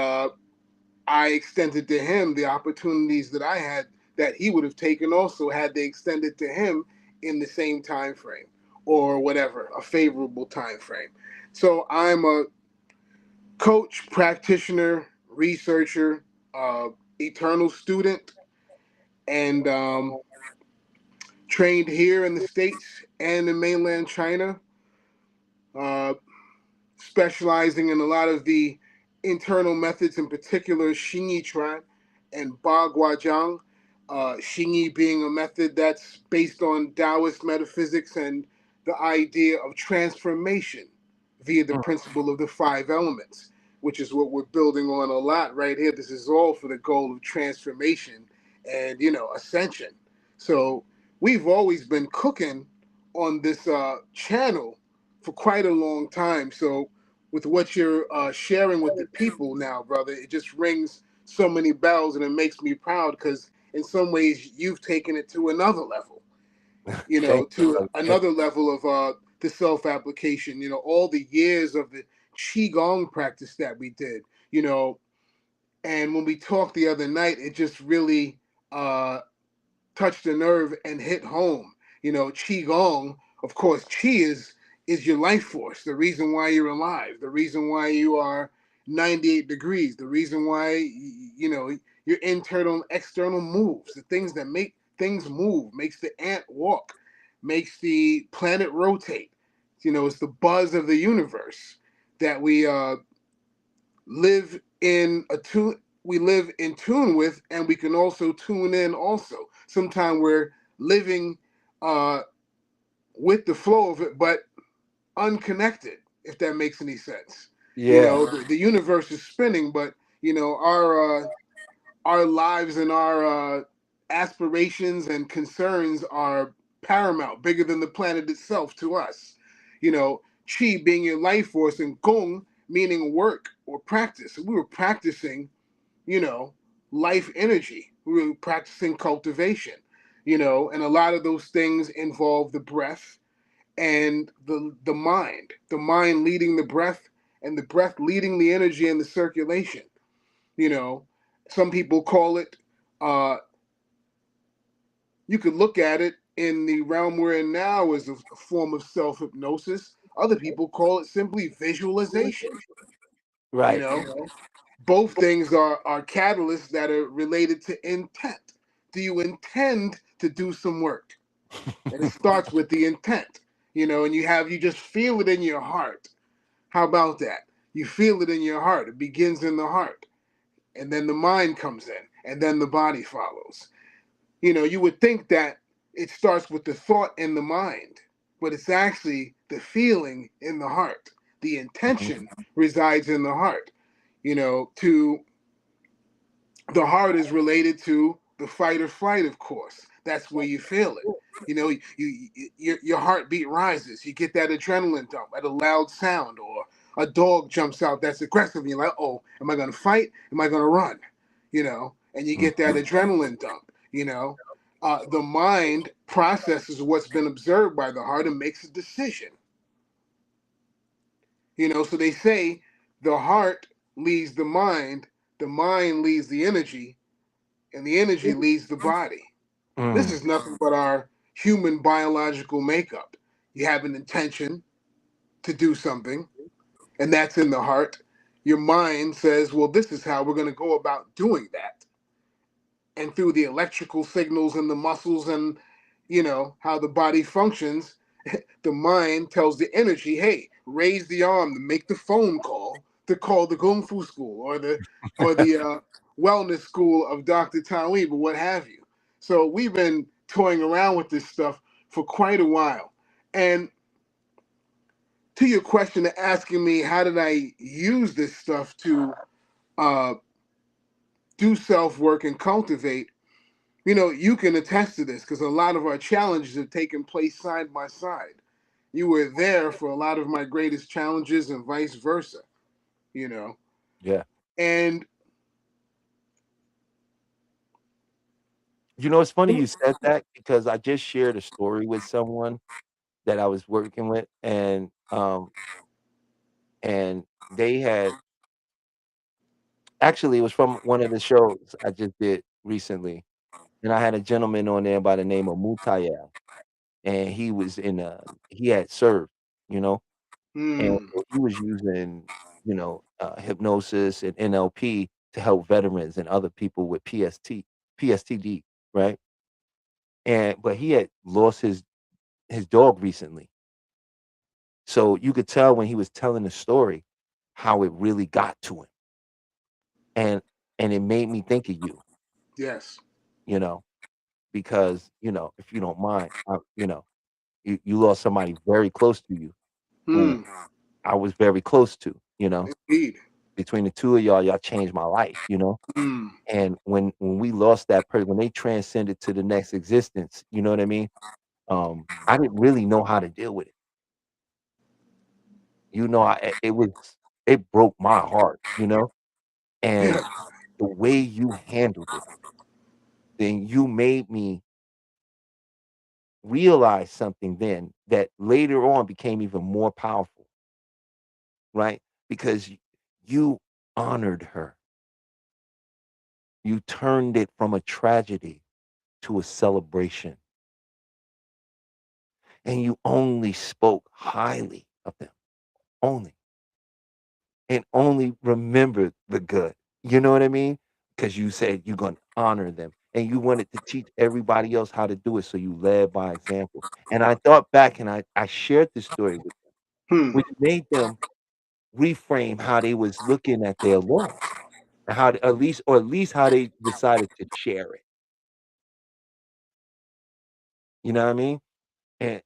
I extended to him the opportunities that I had that he would have taken also had they extended to him in the same time frame or whatever, a favorable time frame. So I'm a coach, practitioner, researcher, uh, eternal student, and trained here in the States and in mainland China. Uh, Specializing in a lot of the internal methods, in particular Xingyi Chuan and Ba Guajiang. Xingyi being a method that's based on Taoist metaphysics and the idea of transformation via the Mm, principle of the five elements, which is what we're building on a lot right here. This is all for the goal of transformation and, ascension. So we've always been cooking on this channel for quite a long time. So with what you're sharing with the people now, brother, it just rings so many bells, and it makes me proud because in some ways you've taken it to another level, thank you, to brother. Thank another level of the self application. All the years of the qigong practice that we did. And when we talked the other night, it just really touched a nerve and hit home. Qigong, of course, Qi is your life force, the reason why you're alive, the reason why you are 98 degrees, the reason why, your internal and external moves, the things that make things move, makes the ant walk, makes the planet rotate. It's the buzz of the universe that live in a tune we live in tune with, and we can also tune in also. Sometimes we're living uh with the flow of it but unconnected, if that makes any sense. Yeah, The universe is spinning, but our lives and our aspirations and concerns are paramount, bigger than the planet itself to us. Chi being your life force, and Gong meaning work or practice. We were practicing, you know, life energy. We were practicing cultivation, and a lot of those things involve the breath and the mind leading the breath, and the breath leading the energy and the circulation. You know, some people call it. You could look at it in the realm we're in now as a form of self hypnosis. Other people call it simply visualization. You right. know, both things are catalysts that are related to intent. Do you intend to do some work? And it starts with the intent. And you just feel it in your heart. How about that? You feel it in your heart. It begins in the heart, and then the mind comes in, and then the body follows. You would think that it starts with the thought in the mind, but it's actually the feeling in the heart. The Mhm. intention resides in the heart. To The heart is related to the fight or flight, of course. That's where you feel it. You know, your heartbeat rises. You get that adrenaline dump at a loud sound, or a dog jumps out that's aggressive. And you're like, oh, am I going to fight? Am I going to run? You know, and you get that Mhm. adrenaline dump. You know, the mind processes what's been observed by the heart and makes a decision. You know, so they say the heart leads the mind leads the energy, and the energy leads the body. This Mm. is nothing but our human biological makeup. You have an intention to do something, and that's in the heart. Your mind says, well, this is how we're going to go about doing that. And through the electrical signals and the muscles and, you know, how the body functions, the mind tells the energy, hey, raise the arm to make the phone call to call the kung fu school or the wellness school of Dr. Tawib or what have you. So we've been toying around with this stuff for quite a while. And to your question, asking me how did I use this stuff to uh, do self work and cultivate, you know, you can attest to this because a lot of our challenges have taken place side by side. You were there for a lot of my greatest challenges and vice versa, you know. Yeah. And You know, it's funny you said that because I just shared a story with someone that I was working with, and they had actually, it was from one of the shows I just did recently, and I had a gentleman on there by the name of Mutayel, and he had served, you know, and hmm, so he was using, hypnosis and NLP to help veterans and other people with PSTD, right? But he had lost his dog recently. So you could tell when he was telling the story how it really got to him. And and it made me think of yes, you know, because, if you don't mind, you lost somebody very close to you who hmm, I was very close to, indeed, between the two of y'all changed my life. hmm, And when we lost that person, when they transcended to the next existence, you know what I mean? I didn't really know how to deal with it. It broke my heart. And yeah, the way you handled it, then you made me realize something then that later on became even more powerful, right? Because you honored her. You turned it from a tragedy to a celebration, and you only spoke highly of them, only, and only remembered the good. You know what I mean? Because you said you're gonna honor them, and you wanted to teach everybody else how to do it, so you led by example. And I thought back and I shared this story with them, hmm, which made them reframe how they was looking at their loss, and how at least how they decided to share it. You know what I mean? And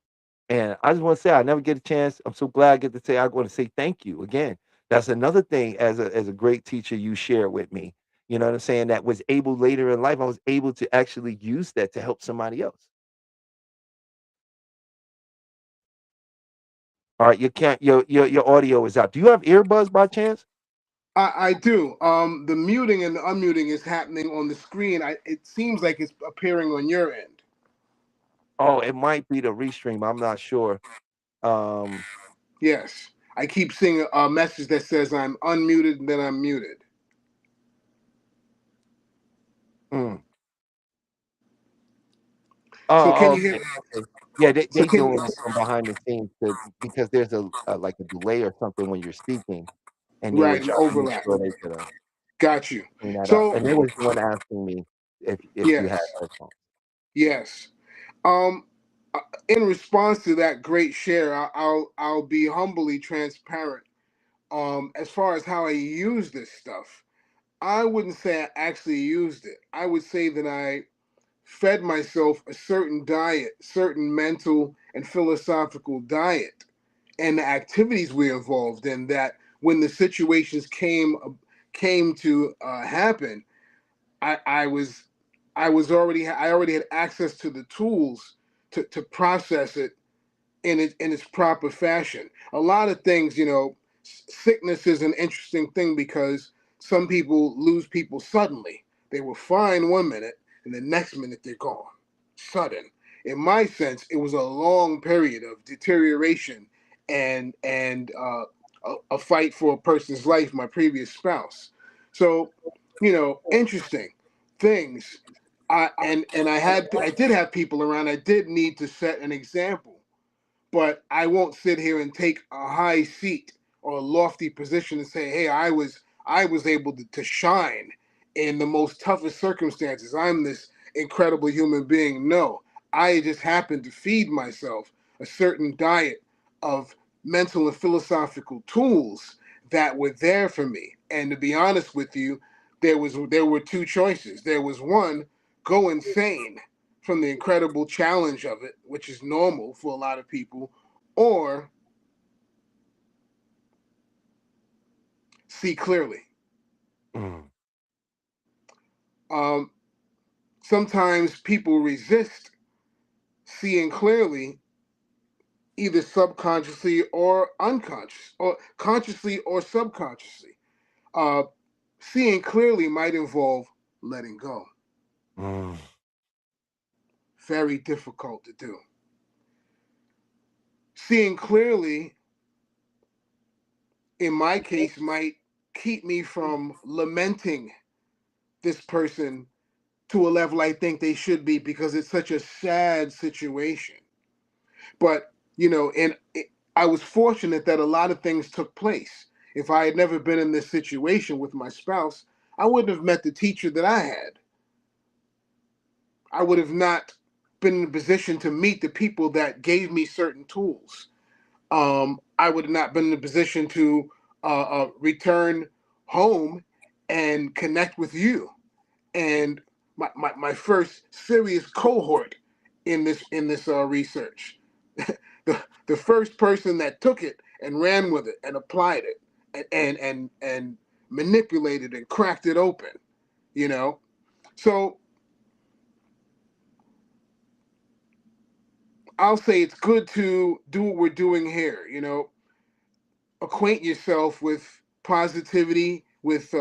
and I just wanna say I never get a chance. I'm so glad I get to say I wanna say thank you again. That's another thing as a great teacher you shared with me. You know what I'm saying? That was able later in life, I was able to actually use that to help somebody else. Alright, you can't your audio is out. Do you have earbuds by chance? I do. The muting and the unmuting is happening on the screen. It seems like it's appearing on your end. Oh, it might be the restream, I'm not sure. Um, Yes, I keep seeing a message that says I'm unmuted and then I'm muted. mm. So can Oh, you hear? okay, okay. Yeah, they So they can doing it from behind the scenes because there's like a delay or something when you're speaking, and they were right, an trying to make overlap. sure they could, Got you. clean that up, So and they was the one asking me if you had yes, headphones. yes. Um, in response to that great share, I'll be humbly transparent. As far as how I use this stuff, I wouldn't say I actually used it. I would say that I fed myself a certain diet, certain mental and philosophical diet, and the activities we involved in. That when the situations came to happen, I was I already had access to the tools to process it in its proper fashion. A lot of things, sickness is an interesting thing because some people lose people suddenly. They were fine 1 minute, and the next minute they're gone. Sudden. In my sense, it was a long period of deterioration and a fight for a person's life. My previous spouse. So, interesting things. I did have people around. I did need to set an example, but I won't sit here and take a high seat or a lofty position and say, "Hey, I was able to shine in the most toughest circumstances. I'm this incredible human being." No, I just happened to feed myself a certain diet of mental and philosophical tools that were there for me. And to be honest with you, there were two choices. There was one, go insane from the incredible challenge of it, which is normal for a lot of people, or see clearly. Mm. Um, Sometimes people resist seeing clearly, either subconsciously or unconscious, or consciously or subconsciously. Uh, Seeing clearly might involve letting go. Mm. Very difficult to do. Seeing clearly, in my case, might keep me from lamenting this person to a level I think they should be because it's such a sad situation. But, and I was fortunate that a lot of things took place. If I had never been in this situation with my spouse, I wouldn't have met the teacher that I had. I would have not been in a position to meet the people that gave me certain tools. I would have not been in a position to return home and connect with you. And my first serious cohort in this research. The first person that took it and ran with it and applied it and manipulated and cracked it open, you know. So I'll say it's good to do what we're doing here, acquaint yourself with positivity, with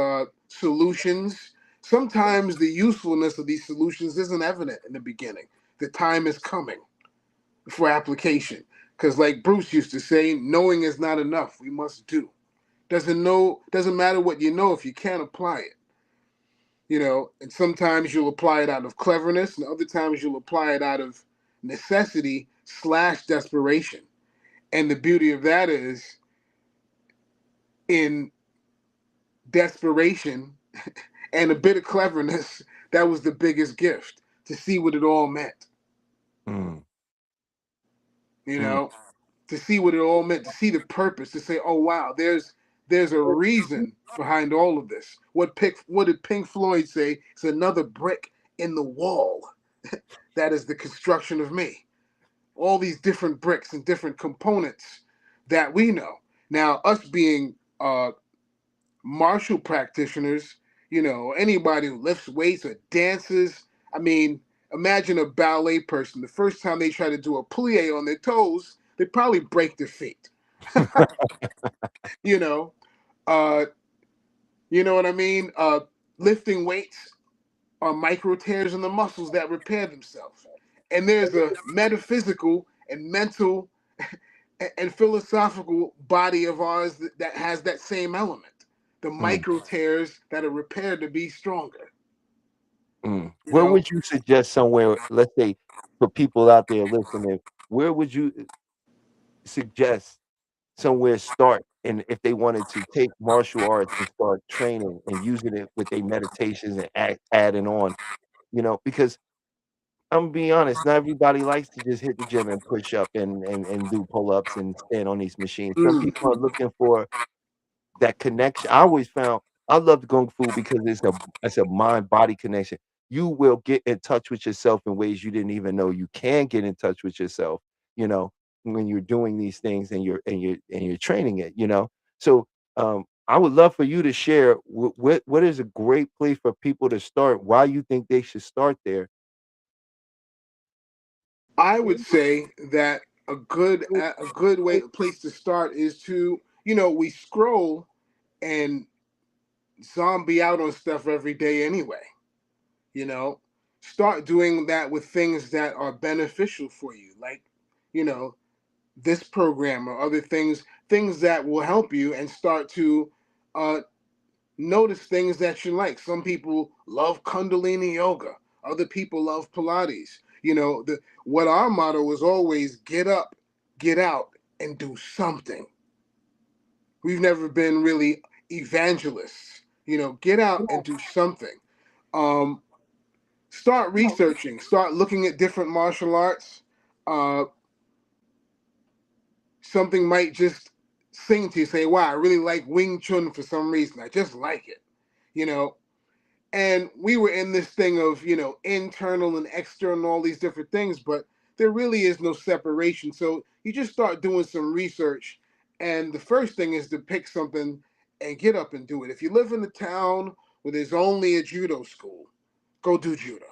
solutions. Sometimes the usefulness of these solutions isn't evident in the beginning. The time is coming for application. Because, like Bruce used to say, knowing is not enough. We must do. Doesn't matter what you know if you can't apply it. And sometimes you'll apply it out of cleverness, and other times you'll apply it out of necessity/desperation. And the beauty of that is, in desperation and a bit of cleverness, that was the biggest gift, to see what it all meant. Mm. You Mm. know, to see what it all meant, to see the purpose, to say, "Oh wow, there's a reason behind all of this." What did Pink Floyd say? It's another brick in the wall. That is the construction of me. All these different bricks and different components that we know. Now, us being martial practitioners, anybody who lifts weights or dances. I mean, imagine a ballet person. The first time they try to do a plie on their toes, they probably break their feet. you know, uh, you know what I mean? Lifting weights are micro tears in the muscles that repair themselves. And there's a metaphysical and mental and philosophical body of ours that has that same element. The Mm. micro tears that are repaired to be stronger. Mm. You Where know, would you suggest somewhere, let's say, for people out there listening, where would you suggest somewhere start, and if they wanted to take martial arts and start training and using it with their meditations and adding on, because I'm gonna be honest, not everybody likes to just hit the gym and push up and do pull-ups and stand on these machines. Some mm, people are looking for that connection. I always found I love kung fu because it's a mind-body connection. You will get in touch with yourself in ways you didn't even know you can get in touch with yourself, you know, when you're doing these things and you're training it. So, I would love for you to share what is a great place for people to start. Why you think they should start there? I would say that a good place to start is to, we scroll and zombie out on stuff every day anyway. You know, start doing that with things that are beneficial for you, like, you know, this program or other things that will help you, and start to uh, notice things that you like. Some people love Kundalini yoga. Other people love Pilates. The what our motto is always get up, get out, and do something. We've never been really evangelists. Get out and do something. Um, Start researching. Start looking at different martial arts. Uh, Something might just sing to you. Say, "Wow, I really like Wing Chun for some reason. I just like it." You know, and we were in this thing of internal and external, all these different things, but there really is no separation. So you just start doing some research, and the first thing is to pick something and get up and do it. If you live in a town where there's only a judo school, go do judo.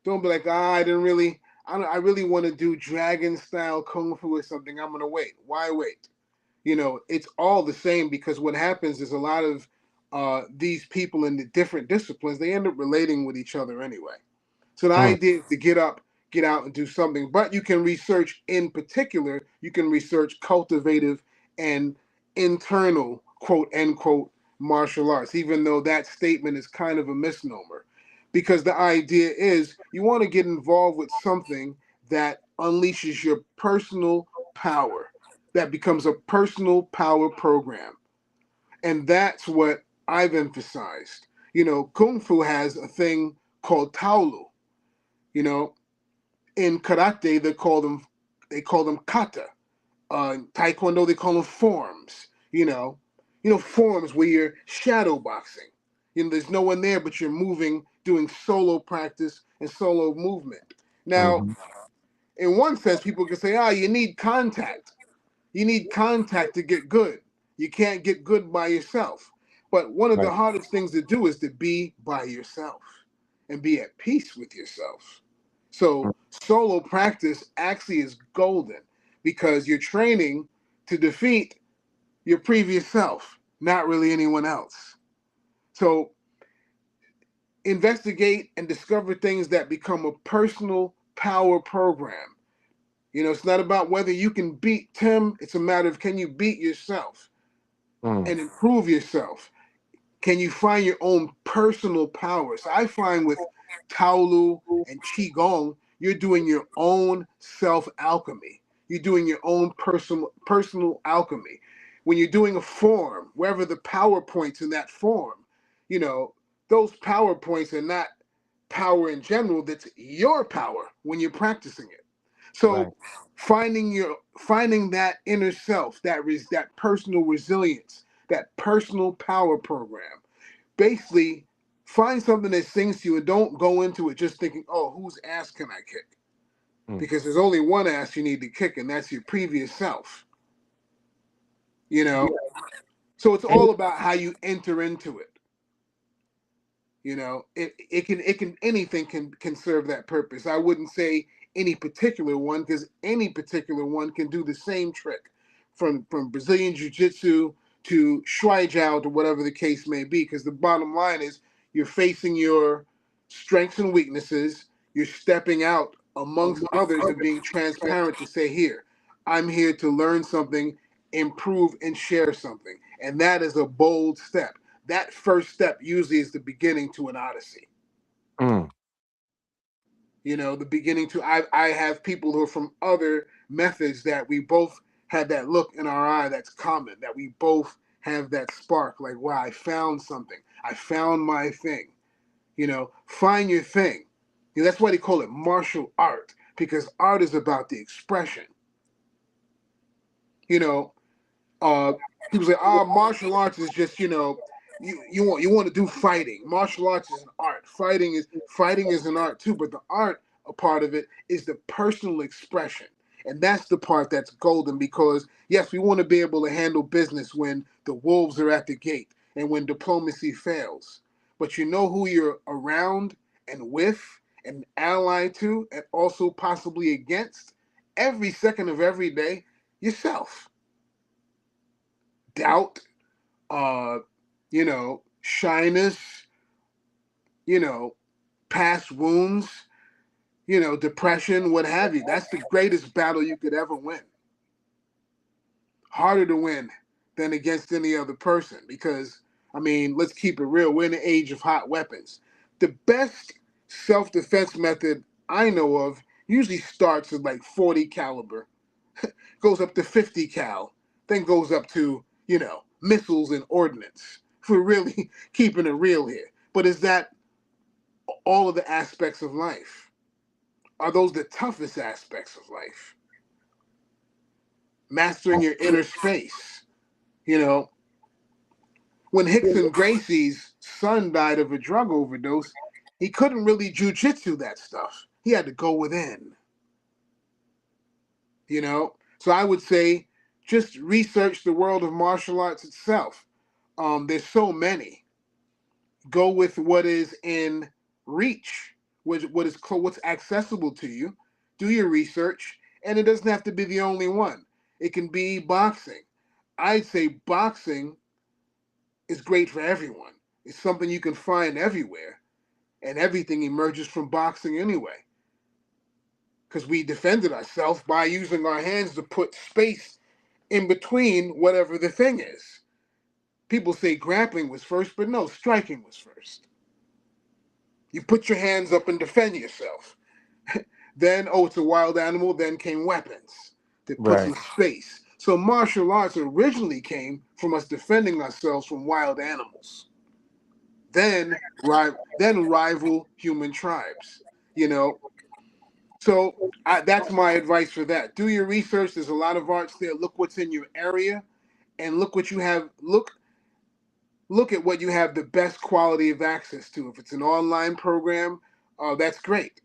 Don't be like, I really want to do dragon style kung fu or something. I'm gonna wait. Why wait? It's all the same, because what happens is a lot of these people in the different disciplines, they end up relating with each other anyway. So the Mm, idea is to get up, get out, and do something. But you can research, in particular, you can research cultivative and internal, quote unquote, martial arts, even though that statement is kind of a misnomer. Because the idea is you want to get involved with something that unleashes your personal power, that becomes a personal power program. And that's what I've emphasized. Kung Fu has a thing called Taolu. You know, in karate they call them kata. Taekwondo they call them forms. Forms where you're shadow boxing. There's no one there, but you're moving, doing solo practice and solo movement. Now, mhm, in one sense, people can say, you need contact. You need contact to get good. You can't get good by yourself. But one of the right. hardest things to do is to be by yourself and be at peace with yourself. Mm, So solo practice actually is golden, because you're training to defeat your previous self, not really anyone else. So investigate and discover things that become a personal power program. It's not about whether you can beat Tim, it's a matter of, can you beat yourself mm, and improve yourself? Can you find your own personal power? So I find with Taolu and Qigong, you're doing your own self alchemy. You're doing your own personal alchemy. When you're doing a form, wherever the power points in that form, you know, those power points are not power in general. That's your power when you're practicing it. right. So finding that inner self, that personal resilience, that personal power program. Basically, find something that sings to you, and don't go into it just thinking, "Oh, whose ass can I kick?" Mm, Because there's only one ass you need to kick, and that's your previous self. You yeah. know, so it's And all about how you enter into it. It can anything can serve that purpose. I wouldn't say any particular one, because any particular one can do the same trick, from Brazilian jiu-jitsu to shuai jiao to whatever the case may be. Because the bottom line is, you're facing your strengths and weaknesses, you're stepping out amongst others and being transparent to say, "Here, I'm here to learn something, improve, and share something." And that is a bold step. That first step usually is the beginning to an odyssey. mm, The beginning to I have people who are from other methods that we both have that look in our eye that's common, that we both have that spark, like, wow, I found something. I found my thing. Find your thing. That's why they call it martial art, because art is about the expression. You know, uh, People say, martial arts is just, you want to do fighting. Martial arts is an art. Fighting is an art too, but the art, a part of it, is the personal expression. And that's the part that's golden because, yes, we want to be able to handle business when the wolves are at the gate and when diplomacy fails. But you know who you're around and with and allied to and also possibly against every second of every day? Yourself. Doubt, uh, shyness, you know, past wounds, depression, what have you. That's the greatest battle you could ever win. Harder to win than against any other person because, I mean, let's keep it real. We're in the age of hot weapons. The best self defense method I know of usually starts at like 40 caliber, goes up to 50 cal, then goes up to, missiles and ordnance. If we're really keeping it real here. But is that all of the aspects of life? Are those the toughest aspects of life? Mastering your inner space. When Hickson Gracie's son died of a drug overdose, he couldn't really jujitsu that stuff. He had to go within. So I would say just research the world of martial arts itself. There's so many. Go with what is in reach, what's accessible to you. Do your research, and it doesn't have to be the only one. It can be boxing. I'd say boxing is great for everyone. It's something you can find everywhere, and everything emerges from boxing anyway. Because we defended ourselves by using our hands to put space in between whatever the thing is. People say grappling was first, but no, striking was first. You put your hands up and defend yourself. Then, it's a wild animal, then came weapons that put some space. So martial arts originally came from us defending ourselves from wild animals. Then rival human tribes, So that's my advice for that. Do your research. There's a lot of arts there. Look what's in your area and look what you have. Look at what you have the best quality of access to. If it's an online program, that's great.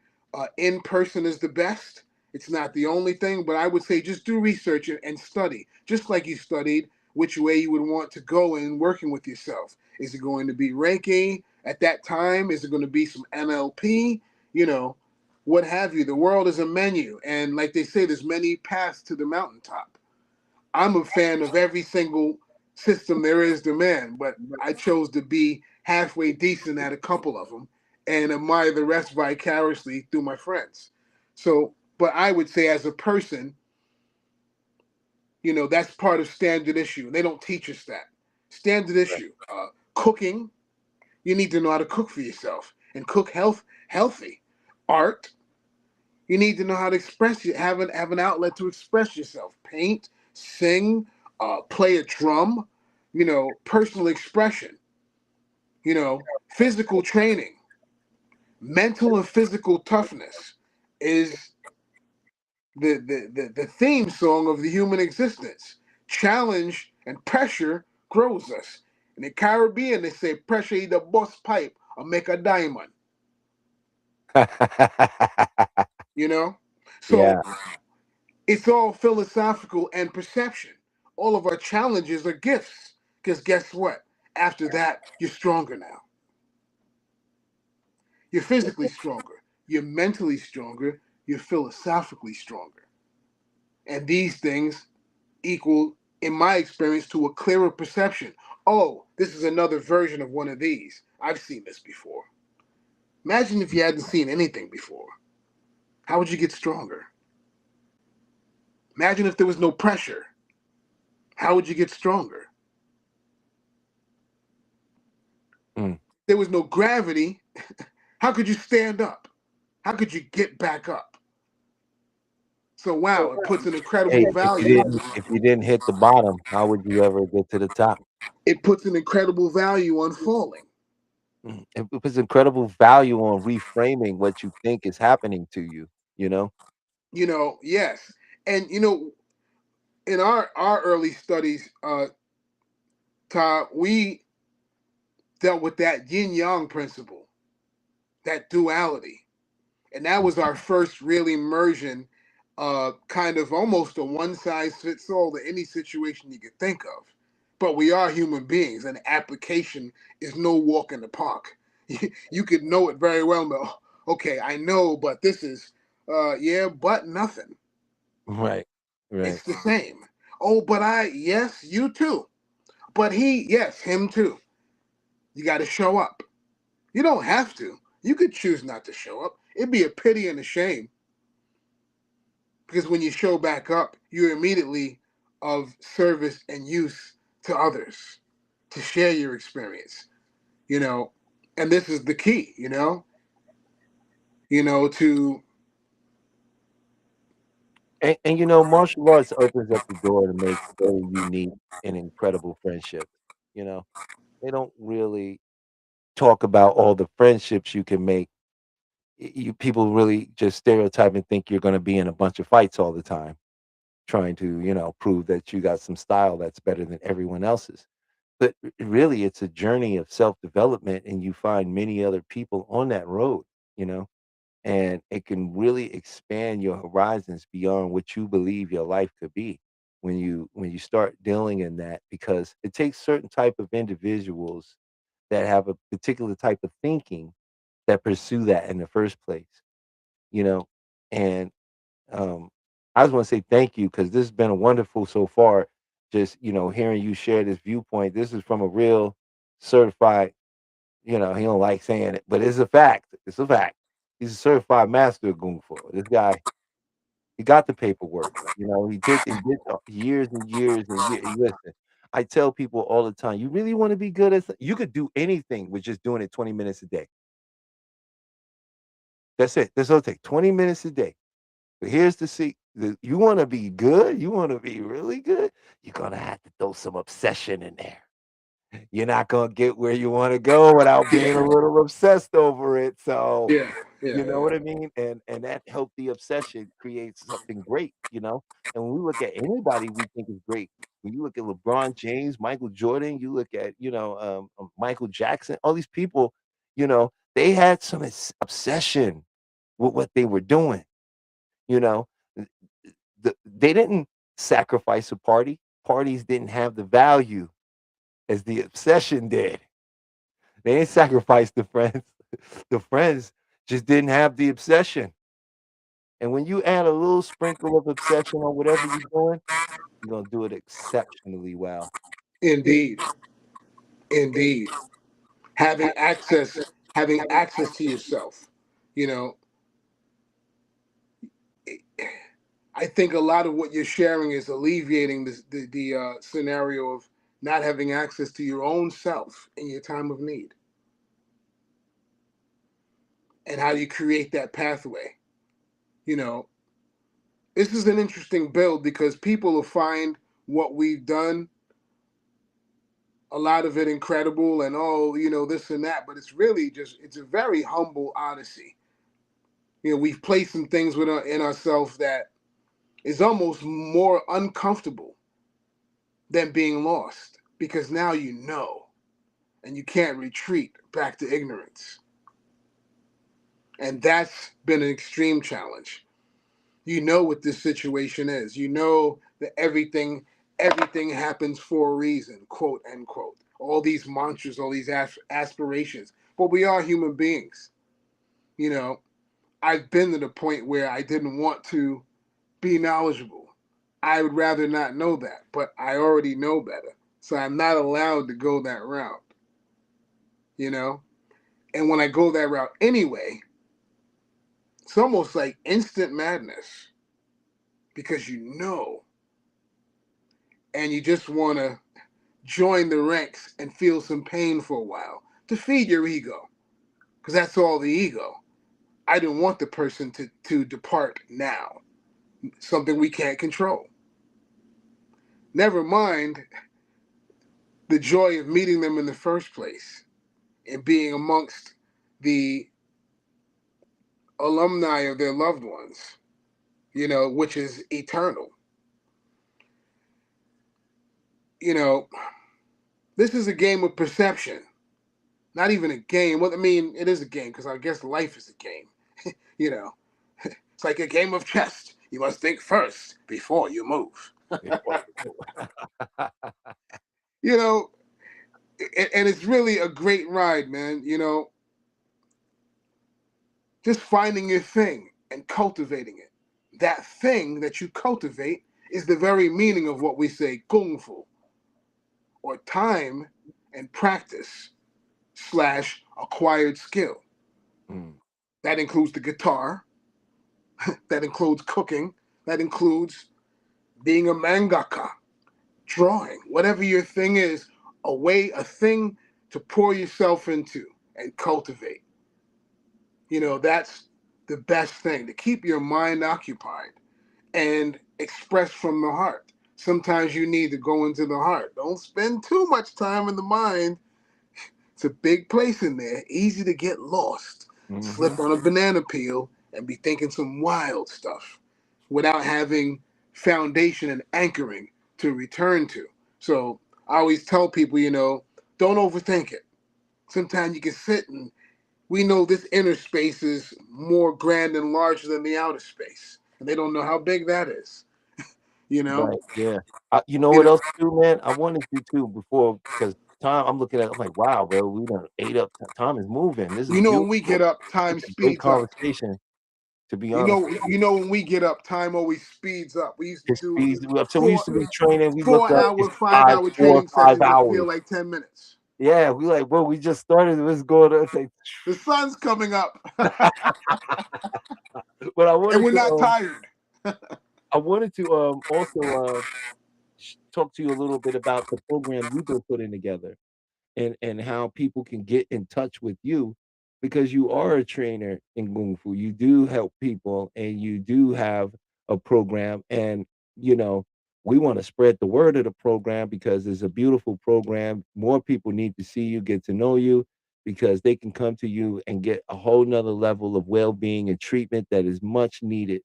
In person is the best. It's not the only thing, but I would say just do research and study, just like you studied which way you would want to go in working with yourself. Is it going to be Reiki at that time? Is it going to be some NLP? What have you. The world is a menu, and like they say, there's many paths to the mountaintop. I'm a fan of every single system there is to man, but I chose to be halfway decent at a couple of them and admire the rest vicariously through my friends. So, but I would say as a person, that's part of standard issue. They don't teach us that. Standard issue. Cooking, you need to know how to cook for yourself and cook healthy. Art, you need to know how to express it, have an outlet to express yourself. Paint, sing, play a drum, personal expression, physical training, mental and physical toughness is the theme song of the human existence. Challenge and pressure grows us. In the Caribbean, they say pressure either bust pipe or make a diamond. So Yeah. it's all philosophical and perception. All of our challenges are gifts. Because guess what? After that, you're stronger now. You're physically stronger. You're mentally stronger. You're philosophically stronger. And these things equal, in my experience, to a clearer perception. Oh, this is another version of one of these. I've seen this before. Imagine if you hadn't seen anything before. How would you get stronger? Imagine if there was no pressure. How would you get stronger? There was no gravity. How could you stand up? How could you get back up? So wow, it puts an incredible value. If you didn't hit the bottom, how would you ever get to the top? It puts an incredible value on falling. It puts incredible value on reframing what you think is happening to you. Yes, and in our early studies, Todd, we dealt with that yin yang principle, that duality, and that was our first real immersion kind of almost a one size fits all to any situation you could think of. But we are human beings, and application is no walk in the park. You could know it very well. Know, okay, I know, but this is, yeah, but nothing. Right. Right. It's the same. Oh, but yes, you too. But yes, him too. You got to show up. You don't have to. You could choose not to show up. It'd be a pity and a shame, because when you show back up, you're immediately of service and use to others to share your experience, you know. And this is the key, to And martial arts opens up the door to make very unique and incredible friendships. You know, they don't really talk about all the friendships you can make. You people really just stereotype and think you're going to be in a bunch of fights all the time, trying to prove that you got some style that's better than everyone else's. But really, it's a journey of self development, and you find many other people on that road. You know, and it can really expand your horizons beyond what you believe your life could be when you start dealing in that, because it takes certain type of individuals that have a particular type of thinking that pursue that in the first place, you know and um I just want to say thank you, because this has been a wonderful so far, just hearing you share this viewpoint. This is from a real certified, he don't like saying it, but it's a fact. It's a fact. He's a certified master of Kung Fu. This guy, he got the paperwork. He did years and years and years. Listen, I tell people all the time, you really want to be good at you could do anything with just doing it 20 minutes a day. That's it. That's all it takes. 20 minutes a day. But here's the see. You want to be good, you want to be really good, you're gonna have to throw some obsession in there. You're not gonna get where you wanna go without being a yeah, little obsessed over it, so, yeah, yeah, you know what I mean? And that healthy obsession creates something great, and when we look at anybody we think is great, when you look at LeBron James, Michael Jordan, you look at, Michael Jackson, all these people, they had some obsession with what they were doing, you know? They didn't sacrifice a party. Parties didn't have the value as the obsession did. They didn't sacrifice the friends. The friends just didn't have the obsession. And when you add a little sprinkle of obsession on whatever you're doing, you're gonna do it exceptionally well. indeed, indeed. Having access to yourself, you know. I think a lot of what you're sharing is alleviating the scenario of not having access to your own self in your time of need, and how you create that pathway. You know, this is an interesting build because people will find what we've done, a lot of it incredible, and this and that, but it's a very humble odyssey. We've placed some things in ourselves that is almost more uncomfortable than being lost, because now you know, and you can't retreat back to ignorance. And that's been an extreme challenge. You know what this situation is. You know that everything happens for a reason, quote unquote. All these mantras, all these aspirations. But we are human beings. You know, I've been to the point where I didn't want to be knowledgeable. I would rather not know that, but I already know better. So I'm not allowed to go that route, you know? And when I go that route anyway, it's almost like instant madness, because you know, and you just want to join the ranks and feel some pain for a while to feed your ego, because that's all the ego. I didn't want the person to depart now, something we can't control. Never mind the joy of meeting them in the first place and being amongst the alumni of their loved ones, which is eternal. You know, this is a game of perception, not even a game. Well, I mean, it is a game because I guess life is a game. you know, it's like a game of chess. You must think first before you move. You know, and it's really a great ride, man. You know, just finding your thing and cultivating it. That thing that you cultivate is the very meaning of what we say kung fu, or time and practice slash acquired skill. Mm. That includes the guitar, that includes cooking, that includes being a mangaka, drawing, whatever your thing is, a thing to pour yourself into and cultivate. You know, that's the best thing to keep your mind occupied and express from the heart. Sometimes you need to go into the heart. Don't spend too much time in the mind. It's a big place in there, easy to get lost, Mm-hmm. slip on a banana peel, and be thinking some wild stuff without having foundation and anchoring to return to. So I always tell people, you know, don't overthink it. Sometimes you can sit and we know this inner space is more grand and larger than the outer space, and they don't know how big that is. You know, Right. Yeah. You know you what know, else too, man? I wanted you to before because time. I'm looking at. I'm like, wow, bro. We done ate up. Time is moving. This is when we get beautiful. up, time It's a great speeds up. conversation. To be honest with you, When we get up, time always speeds up. We used to it do speeds me up. So we used four to be training. We look four up. hour, It's 5 hour 4 or training 5 sessions that feel hours. like 10 minutes. Yeah, we like, bro. We just started. Let's go to. It's like, The sun's coming up, but and we're not tired. I wanted to also talk to you a little bit about the program you've been putting together. And how people can get in touch with you because you are a trainer in Kung Fu. You do help people and you do have a program. And, you know, we want to spread the word of the program because it's a beautiful program. More people need to see you, get to know you because they can come to you and get a whole nother level of well being and treatment that is much needed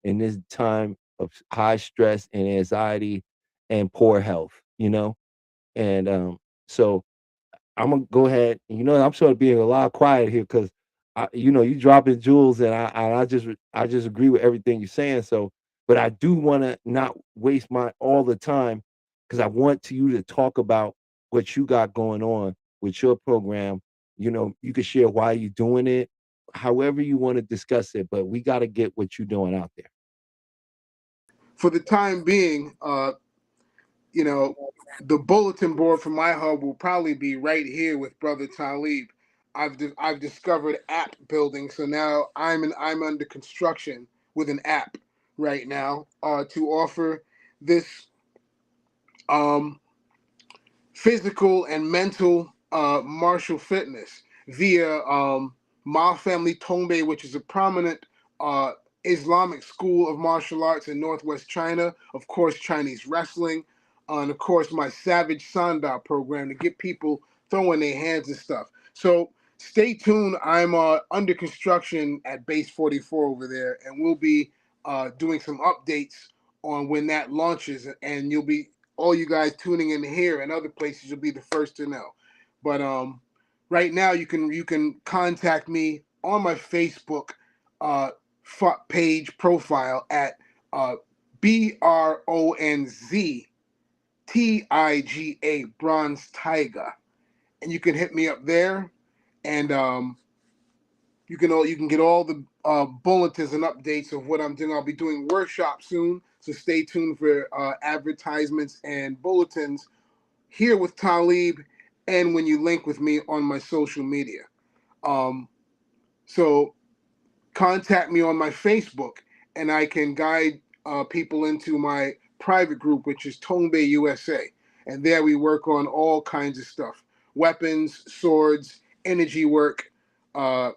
in this time of high stress and anxiety and poor health, you know? And so, I'm gonna go ahead. And I'm sort of being a lot quiet here because you dropping jewels, and I just agree with everything you're saying. So, but I do want to not waste my all the time because I want you to talk about what you got going on with your program. You can share why you're doing it, however you want to discuss it. But we got to get what you're doing out there. For the time being, you know, the bulletin board for my hub will probably be right here with Brother Talib. I've discovered app building, so now I'm under construction with an app right now to offer this um, physical and mental martial fitness via Ma Family Tongbe, which is a prominent uh, Islamic school of martial arts in Northwest China. Of course, Chinese wrestling, and of course, my Savage Sanda program to get people throwing their hands and stuff. So stay tuned. I'm under construction at Base 44 over there, and we'll be doing some updates on when that launches, and you'll be all you guys tuning in here and other places, you'll be the first to know. But right now you can contact me on my Facebook uh, page profile at BronzTiga, Bronze Tiger, and you can hit me up there, and you can get all the bulletins and updates of what I'm doing. I'll be doing workshops soon, so stay tuned for advertisements and bulletins here with Talib, and when you link with me on my social media. Um, so contact me on my Facebook, and I can guide people into my private group, which is Tongbe USA. And there we work on all kinds of stuff: weapons, swords, energy work, uh,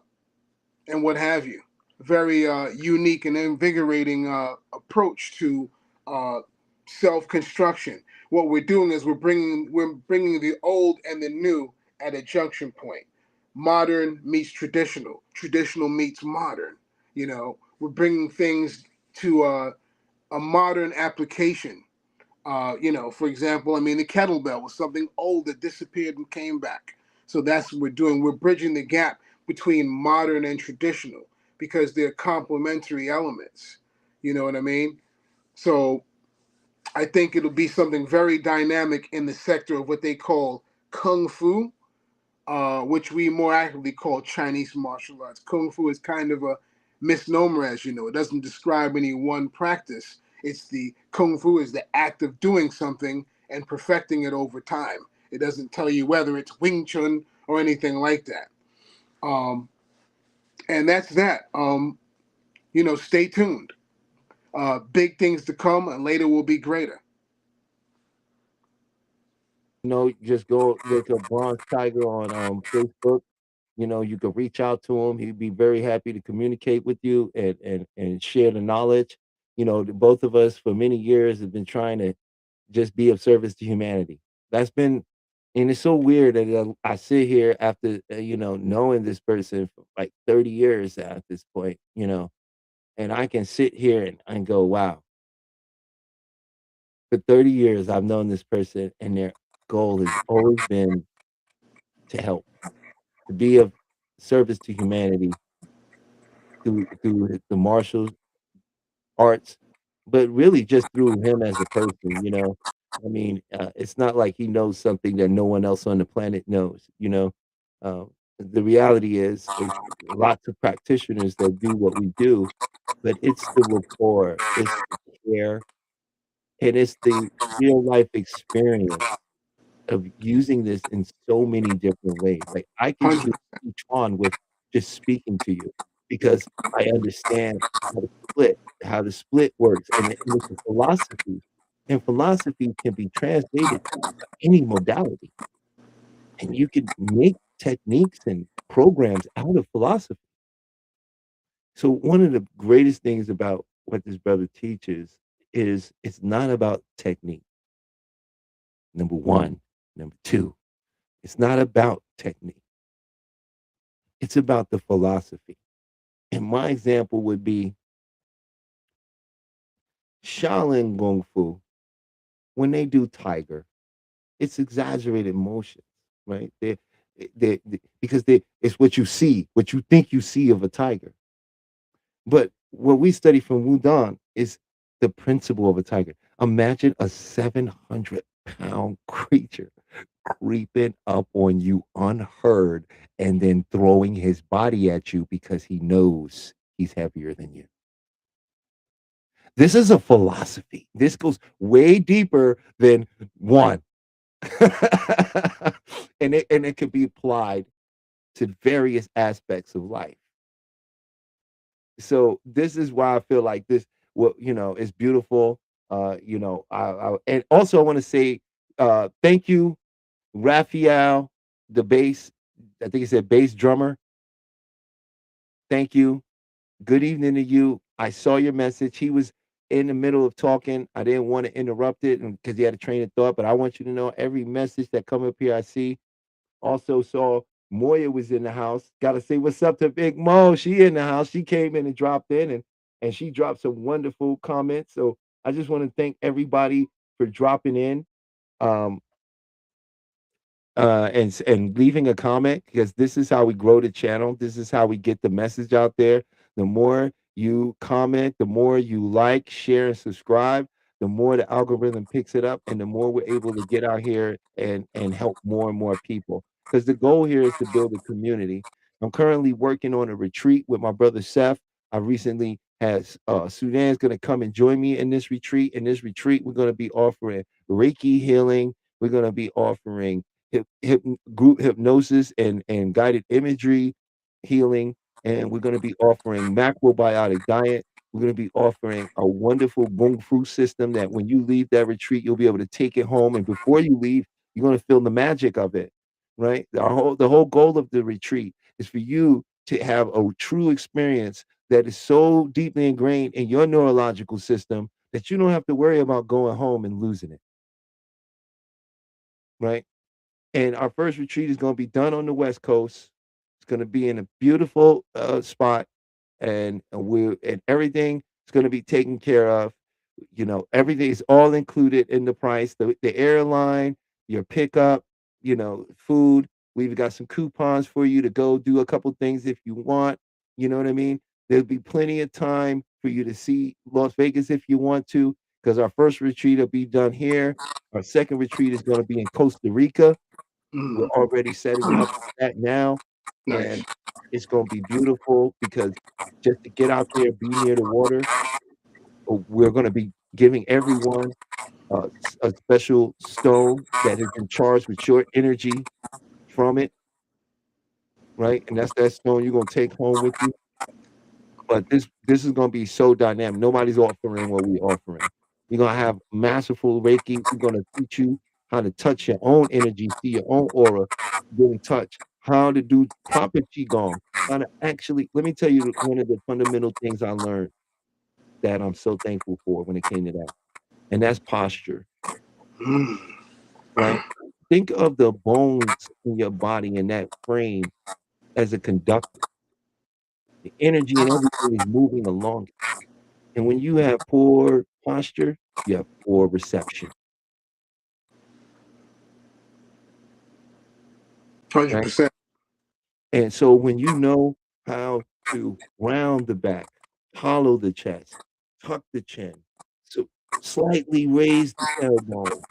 and what have you. Very unique and invigorating approach to uh, self construction. What we're doing is we're bringing the old and the new at a junction point. Modern meets traditional. Traditional meets modern. We're bringing things to a modern application. For example, I mean, the kettlebell was something old that disappeared and came back. So that's what we're doing. We're bridging the gap between modern and traditional because they're complementary elements. You know what I mean? So I think it'll be something very dynamic in the sector of what they call kung fu, which we more accurately call Chinese martial arts. Kung fu is kind of a misnomer, as you know. It doesn't describe any one practice. It's the kung fu is the act of doing something and perfecting it over time. It doesn't tell you whether it's Wing Chun or anything like that. Um, and that's that. Stay tuned. Big things to come, and later will be greater. Just go look up Bronze Tiger on Facebook. You can reach out to him. He'd be very happy to communicate with you and share the knowledge. The both of us for many years have been trying to just be of service to humanity. That's been, and it's so weird that I sit here after knowing this person for like 30 years at this point, and I can sit here and go, wow, for 30 years I've known this person, and their goal has always been to help, to be of service to humanity through the martial arts, but really just through him as a person. I mean, it's not like he knows something that no one else on the planet knows. The reality is, it's lots of practitioners that do what we do, but it's the rapport, it's the care, and it's the real life experience of using this in so many different ways. Like, I can one choose Hundred. each one with just speaking to you because I understand how the split works, and it's a philosophy, and philosophy can be translated to any modality, and you can make techniques and programs out of philosophy. So one of the greatest things about what this brother teaches is it's not about technique, number 1. Number 2, it's not about technique. It's about the philosophy. And my example would be Shaolin Kung Fu. When they do Tiger, it's exaggerated motions, right? Because it's what you see, what you think you see of a tiger. But what we study from Wudang is the principle of a tiger. Imagine a 700-pound creature creeping up on you unheard and then throwing his body at you because he knows he's heavier than you. This is a philosophy. This goes way deeper than one. And it can be applied to various aspects of life. So this is why I feel like this, what is beautiful. And also I want to say thank you, Raphael, the bass. I think he said bass drummer. Thank you. Good evening to you. I saw your message. He was in the middle of talking. I didn't want to interrupt it because he had a train of thought. But I want you to know every message that come up here, I see. Also saw Moya was in the house. Got to say what's up to Big Mo. She in the house. She came in and dropped in, and she dropped some wonderful comments. So I just want to thank everybody for dropping in. Um, and leaving a comment, because this is how we grow the channel. This is how we get the message out there. The more you comment, the more you like, share, and subscribe, the more the algorithm picks it up, and the more we're able to get out here and help more and more people. Because the goal here is to build a community. I'm currently working on a retreat with my brother Seth. I recently has Sudan's going to come and join me in this retreat. In this retreat, we're going to be offering Reiki healing. We're going to be offering group hypnosis and guided imagery healing, and we're going to be offering macrobiotic diet. We're going to be offering a wonderful Kung Fu system that when you leave that retreat, you'll be able to take it home, and before you leave, you're going to feel the magic of it, right? The whole goal of the retreat is for you to have a true experience that is so deeply ingrained in your neurological system that you don't have to worry about going home and losing it, right? And our first retreat is going to be done on the West Coast. It's going to be in a beautiful spot, and everything is going to be taken care of. Everything is all included in the price. The airline, your pickup, food. We've got some coupons for you to go do a couple things if you want. You know what I mean? There'll be plenty of time for you to see Las Vegas if you want to, because our first retreat will be done here. Our second retreat is going to be in Costa Rica. We're Mm. already setting up that now, and Nice. it's going to be beautiful because just to get out there, be near the water, we're going to be giving everyone a special stone that has been charged with your energy from it, right? And that's that stone you're going to take home with you. But this is gonna be so dynamic. Nobody's offering what we're offering. You're gonna have masterful Reiki. We're gonna teach you how to touch your own energy, see your own aura, get in touch, how to do proper qigong, how to actually let me tell you one of the fundamental things I learned that I'm so thankful for when it came to that, and that's posture, Mm. right? Think of the bones in your body and that frame as a conductor. The energy and everything is moving along. And when you have poor posture, you have poor reception, right? 100%. And so when you know how to round the back, hollow the chest, tuck the chin, so slightly raise the tailbone,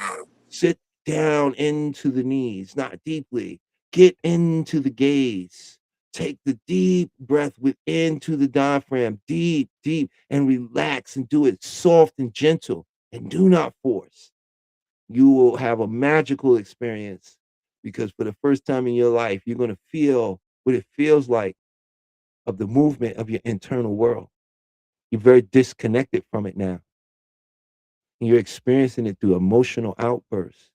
sit down into the knees, not deeply, get into the gaze. Take the deep breath within to the diaphragm, deep, deep, and relax and do it soft and gentle and do not force. You will have a magical experience because for the first time in your life, you're going to feel what it feels like of the movement of your internal world. You're very disconnected from it now. And you're experiencing it through emotional outbursts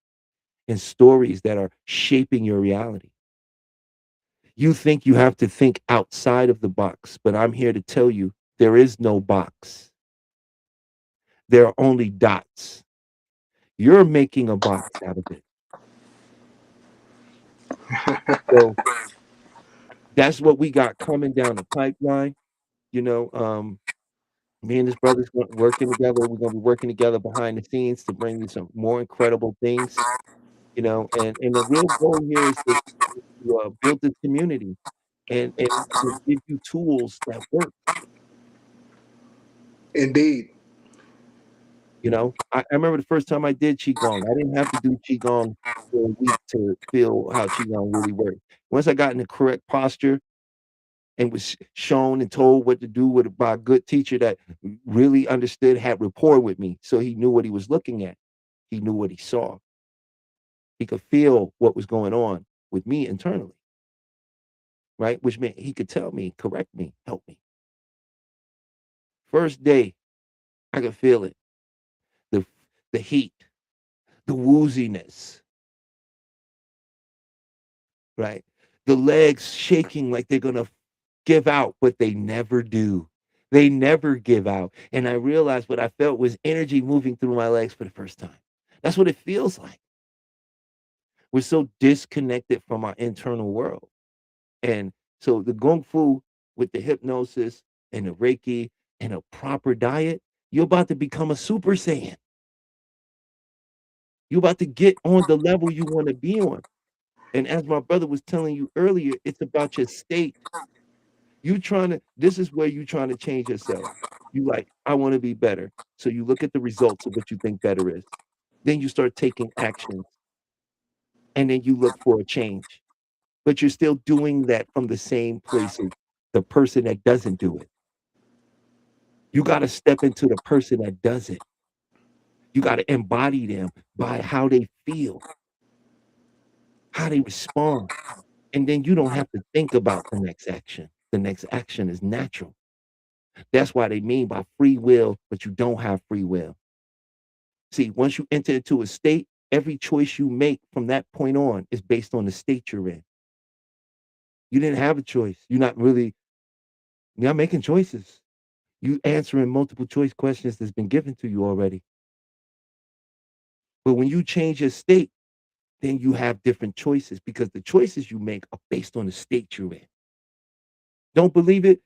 and stories that are shaping your reality. You think you have to think outside of the box, but I'm here to tell you there is no box. There are only dots. You're making a box out of it. So that's what we got coming down the pipeline. You know, me and his brothers working together. We're gonna be working together behind the scenes to bring you some more incredible things. You know, and the real goal here is to build this community and to give you tools that work. Indeed. You know, I remember the first time I did qigong. I didn't have to do qigong for a week to feel how qigong really worked. Once I got in the correct posture and was shown and told what to do with by a good teacher that really understood, had rapport with me, so he knew what he was looking at. He knew what he saw. He could feel what was going on with me internally, right? Which meant he could tell me, correct me, help me. First day, I could feel it. The the heat, the wooziness, right? The legs shaking like they're gonna give out, but they never do. They never give out. And I realized what I felt was energy moving through my legs for the first time. That's what it feels like. We're so disconnected from our internal world. And so the Kung Fu with the hypnosis and the Reiki and a proper diet, you're about to become a Super Saiyan. You're about to get on the level you want to be on. And as my brother was telling you earlier, it's about your state. You trying to this is where you trying to change yourself. You like, I want to be better. So you look at the results of what you think better is. Then you start taking actions and then you look for a change. But you're still doing that from the same place of the person that doesn't do it. You got to step into the person that does it. You got to embody them by how they feel, how they respond. And then you don't have to think about the next action. The next action is natural. That's why they mean by free will, but you don't have free will. See, once you enter into a state, every choice you make from that point on is based on the state you're in. You didn't have a choice. You're not making choices. You answering multiple choice questions that's been given to you already. But when you change your state, then you have different choices because the choices you make are based on the state you're in. Don't believe it?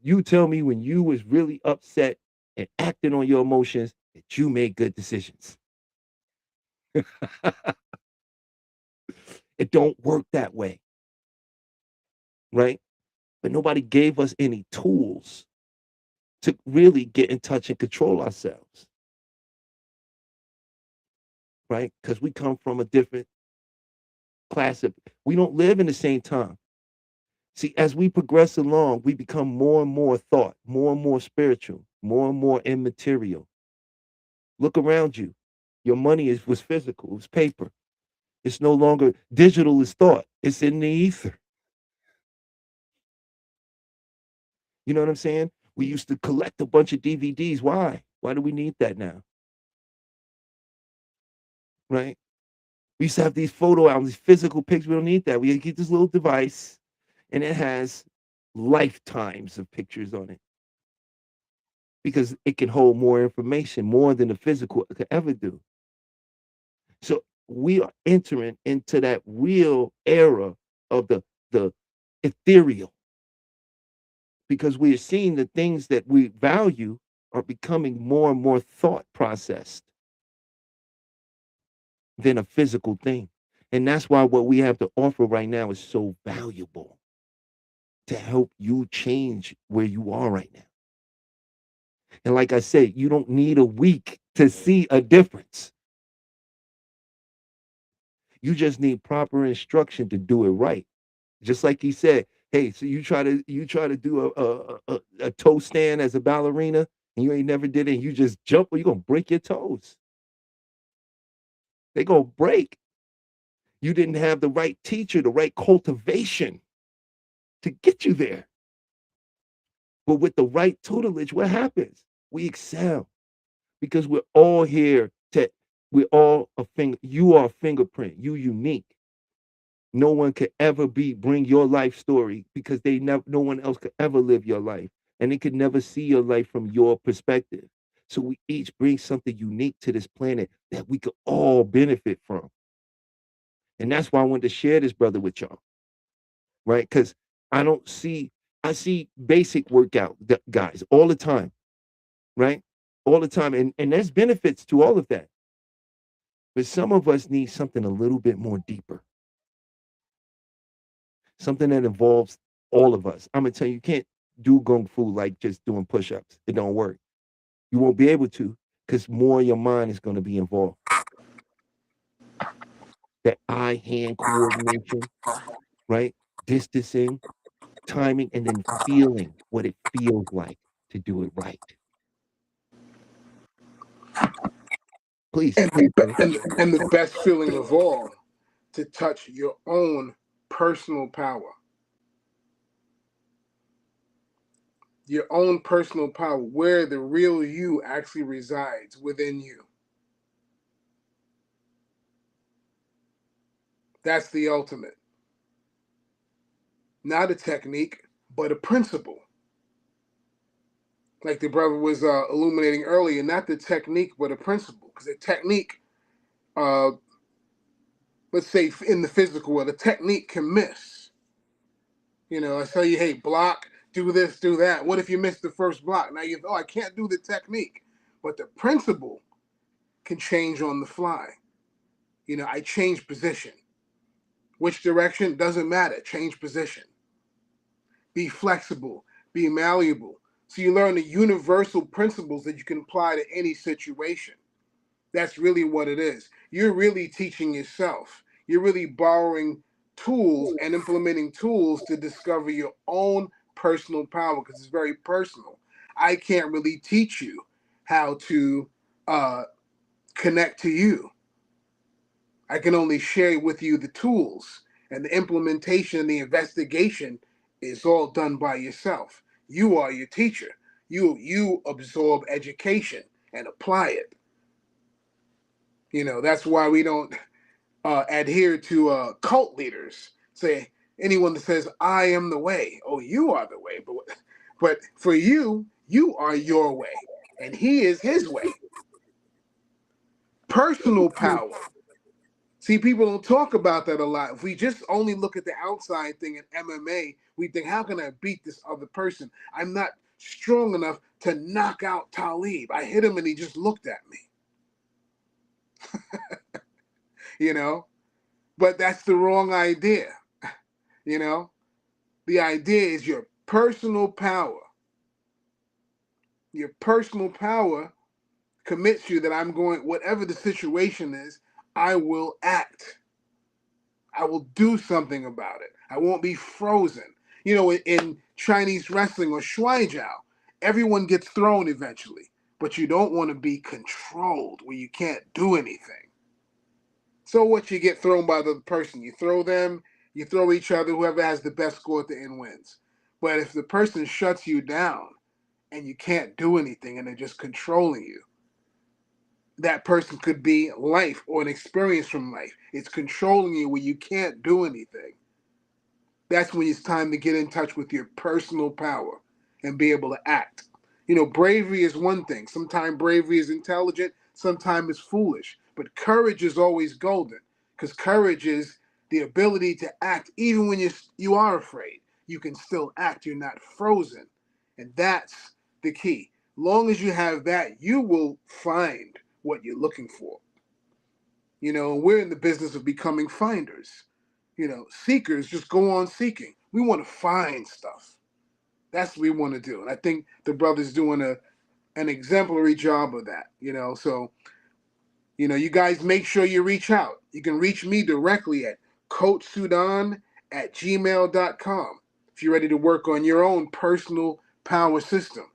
You tell me when you was really upset and acting on your emotions that you made good decisions. It don't work that way, right? but nobody gave us any tools to really get in touch and control ourselves, right? Because we come from a different class of, we don't live in the same time. See, as we progress along, we become more and more thought, more and more spiritual, more and more immaterial. Look around you. Your money was physical, it's paper. It's no longer digital is thought. It's in the ether. You know what I'm saying? We used to collect a bunch of DVDs. Why? Why do we need that now? Right? We used to have these photo albums, these physical pictures. We don't need that. We get this little device and it has lifetimes of pictures on it because it can hold more information, more than the physical could ever do. So we are entering into that real era of the ethereal because we are seeing the things that we value are becoming more and more thought processed than a physical thing. And that's why what we have to offer right now is so valuable to help you change where you are right now. And like I said, you don't need a week to see a difference. You just need proper instruction to do it right. Just like he said, hey, so you try to do a toe stand as a ballerina and you ain't never did it and you just jump, or you're gonna break your toes. They're gonna break. You didn't have the right teacher, the right cultivation to get you there. But with the right tutelage, what happens? We excel because we're all here to, we're all a finger, you are a fingerprint, you unique. No one could ever bring your life story because no one else could ever live your life. And they could never see your life from your perspective. So we each bring something unique to this planet that we could all benefit from. And that's why I wanted to share this, brother, with y'all. Right? Because I see basic workout guys all the time, right? All the time. And there's benefits to all of that. But some of us need something a little bit more deeper. Something that involves all of us. I'm gonna tell you, you can't do kung fu like just doing push-ups. It don't work. You won't be able to because more of your mind is gonna be involved. That eye-hand coordination, right? Distancing, timing, and then feeling what it feels like to do it right. Please, And please, brother. and the best feeling of all, to touch your own personal power. Your own personal power, where the real you actually resides within you. That's the ultimate. Not a technique, but a principle. Like the brother was illuminating earlier, not the technique, but a principle. Because a technique, uh, let's say in the physical world, a technique can miss. You know, I tell you, hey, block, do this, do that. What if you miss the first block? Now you, oh, I can't do the technique. But the principle can change on the fly. You know, I change position. Which direction? Doesn't matter. Change position. Be flexible. Be malleable. So you learn the universal principles that you can apply to any situation. That's really what it is. You're really teaching yourself. You're really borrowing tools and implementing tools to discover your own personal power because it's very personal. I can't really teach you how to connect to you. I can only share with you the tools, and the implementation and the investigation is all done by yourself. You are your teacher. You absorb education and apply it. You know, that's why we don't adhere to cult leaders. Say anyone that says I am the way. Oh, you are the way, but for you, you are your way, and he is his way. Personal power. See, people don't talk about that a lot. If we just only look at the outside thing in MMA, we think, how can I beat this other person? I'm not strong enough to knock out Talib. I hit him and he just looked at me. You know? But that's the wrong idea. You know? The idea is your personal power. Your personal power commits you that I'm going, whatever the situation is, I will act. I will do something about it. I won't be frozen. You know, in Chinese wrestling or Shuai Jiao, everyone gets thrown eventually, but you don't want to be controlled where you can't do anything. So what, you get thrown by the person. You throw them, you throw each other, whoever has the best score at the end wins. But if the person shuts you down and you can't do anything and they're just controlling you, that person could be life or an experience from life. It's controlling you where you can't do anything. That's when it's time to get in touch with your personal power and be able to act. You know, bravery is one thing. Sometimes bravery is intelligent, sometimes it's foolish. But courage is always golden, because courage is the ability to act even when you are afraid. You can still act. You're not frozen. And that's the key. Long as you have that, you will find what you're looking for. You know, we're in the business of becoming finders. You know, seekers just go on seeking. We want to find stuff. That's what we want to do. And I think the brother's doing an exemplary job of that, you know. So, you know, you guys make sure you reach out. You can reach me directly at coachsudan@gmail.com if you're ready to work on your own personal power system,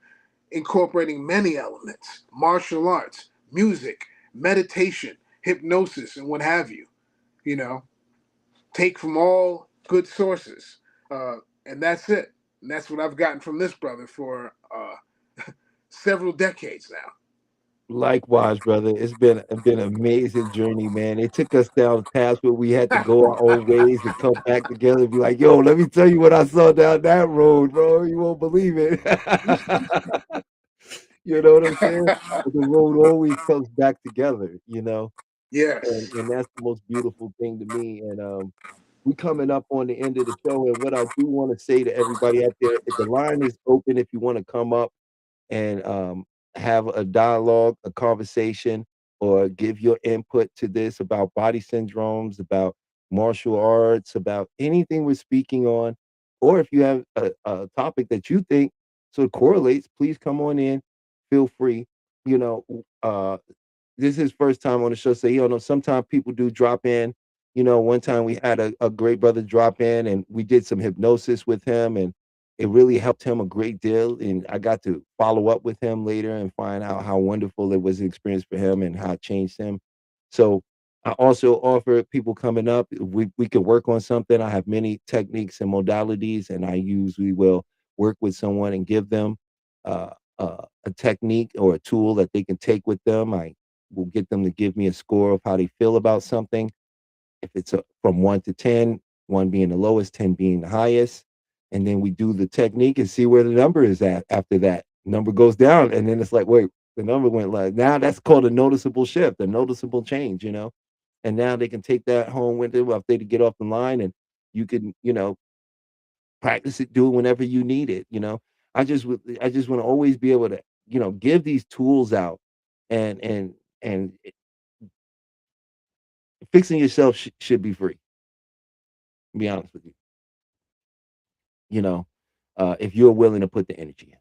incorporating many elements: martial arts, music, meditation, hypnosis, and what have you. You know, take from all good sources. And that's it. And that's what I've gotten from this brother for several decades now. Likewise, brother. It's been an amazing journey, man. It took us down paths where we had to go our own ways and come back together and be like, "Yo, let me tell you what I saw down that road, bro. You won't believe it." You know what I'm saying? But the road always comes back together, you know, Yes. and that's the most beautiful thing to me. And we coming up on the end of the show, and what I do want to say to everybody out there, the line is open if you want to come up and have a dialogue, a conversation, or give your input to this about body syndromes, about martial arts, about anything we're speaking on, or if you have a topic that you think sort of correlates, please come on in. Feel free. You know, this is his first time on the show, so you know sometimes people do drop in. You know, one time we had a great brother drop in, and we did some hypnosis with him, and it really helped him a great deal. And I got to follow up with him later and find out how wonderful it was an experience for him and how it changed him. So I also offer people coming up, we can work on something. I have many techniques and modalities, and I usually will work with someone and give them uh, a technique or a tool that they can take with them. I will get them to give me a score of how they feel about something. If it's from 1 to 10, 1 being the lowest, 10 being the highest, and then we do the technique and see where the number is at after that. Number goes down, and then it's like, wait, the number went like now that's called a noticeable shift, a noticeable change, you know. And now they can take that home with them if they to get off the line, and you can, you know, practice it, do it whenever you need it, you know. I just want to always be able to, you know, give these tools out and and fixing yourself should be free, to be honest with you. You know, if you're willing to put the energy in,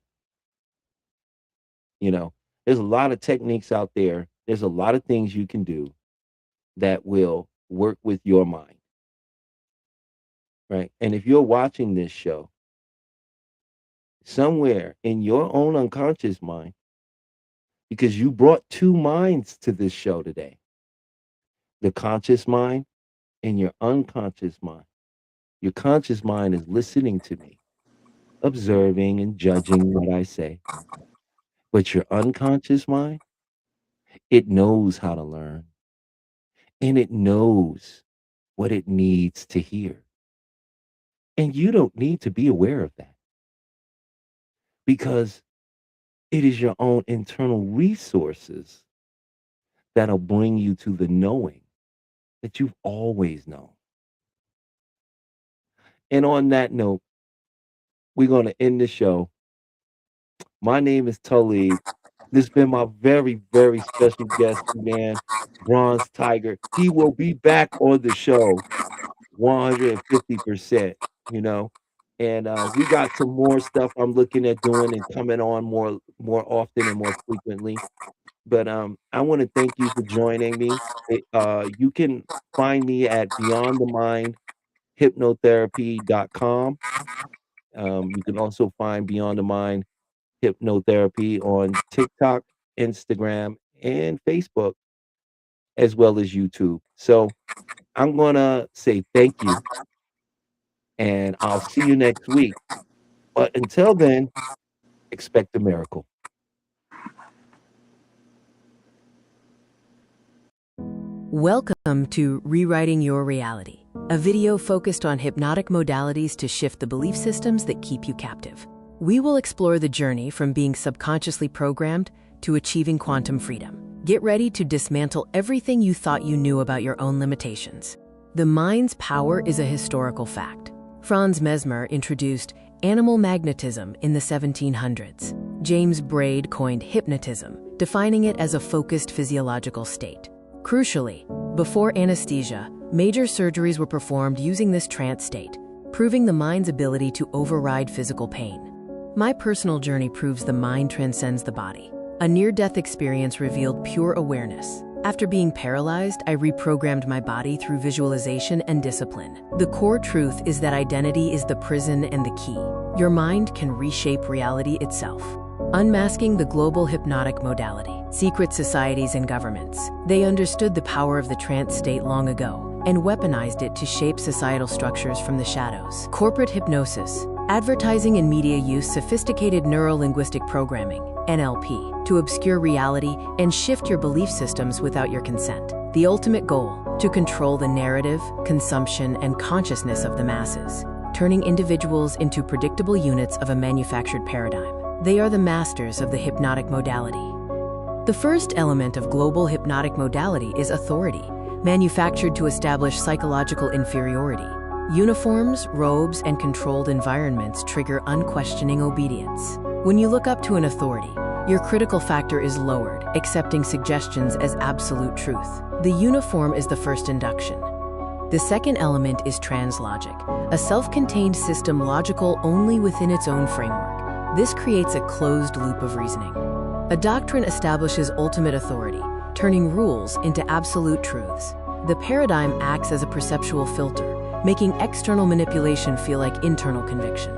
you know, there's a lot of techniques out there. There's a lot of things you can do that will work with your mind, right? And if you're watching this show, somewhere in your own unconscious mind, because you brought two minds to this show today, the conscious mind and your unconscious mind. Your conscious mind is listening to me, observing and judging what I say. But your unconscious mind, it knows how to learn and it knows what it needs to hear. And you don't need to be aware of that because it is your own internal resources that'll bring you to the knowing that you've always known. And on that note, we're going to end the show. My name is Talib. This has been my very, very special guest, man, Bronze Tiger. He will be back on the show 150%, you know. And we got some more stuff I'm looking at doing and coming on more often and more frequently. But I want to thank you for joining me. You can find me at beyondthemindhypnotherapy.com. You can also find Beyond the Mind Hypnotherapy on TikTok, Instagram, and Facebook, as well as YouTube. So I'm gonna say thank you, and I'll see you next week. But until then, expect a miracle. Welcome to Rewriting Your Reality, a video focused on hypnotic modalities to shift the belief systems that keep you captive. We will explore the journey from being subconsciously programmed to achieving quantum freedom. Get ready to dismantle everything you thought you knew about your own limitations. The mind's power is a historical fact. Franz Mesmer introduced animal magnetism in the 1700s. James Braid coined hypnotism, defining it as a focused physiological state. Crucially, before anesthesia, major surgeries were performed using this trance state, proving the mind's ability to override physical pain. My personal journey proves the mind transcends the body. A near-death experience revealed pure awareness. After being paralyzed, I reprogrammed my body through visualization and discipline. The core truth is that identity is the prison and the key. Your mind can reshape reality itself. Unmasking the global hypnotic modality. Secret societies and governments. They understood the power of the trance state long ago and weaponized it to shape societal structures from the shadows. Corporate hypnosis. Advertising and media use sophisticated neuro-linguistic programming, NLP, to obscure reality and shift your belief systems without your consent. The ultimate goal, to control the narrative, consumption, and consciousness of the masses, turning individuals into predictable units of a manufactured paradigm. They are the masters of the hypnotic modality. The first element of global hypnotic modality is authority, manufactured to establish psychological inferiority. Uniforms, robes, and controlled environments trigger unquestioning obedience. When you look up to an authority, your critical factor is lowered, accepting suggestions as absolute truth. The uniform is the first induction. The second element is translogic, a self-contained system logical only within its own framework. This creates a closed loop of reasoning. A doctrine establishes ultimate authority, turning rules into absolute truths. The paradigm acts as a perceptual filter, making external manipulation feel like internal conviction.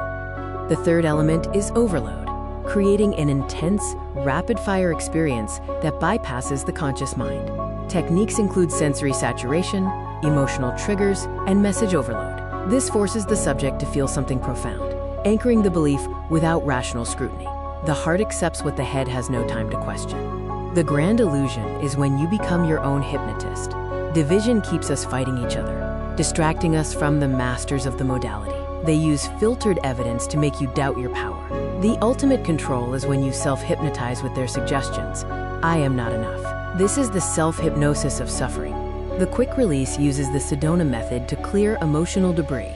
The third element is overload, creating an intense, rapid-fire experience that bypasses the conscious mind. Techniques include sensory saturation, emotional triggers, and message overload. This forces the subject to feel something profound, anchoring the belief without rational scrutiny. The heart accepts what the head has no time to question. The grand illusion is when you become your own hypnotist. Division keeps us fighting each other, distracting us from the masters of the modality. They use filtered evidence to make you doubt your power. The ultimate control is when you self-hypnotize with their suggestions. I am not enough. This is the self-hypnosis of suffering. The quick release uses the Sedona method to clear emotional debris.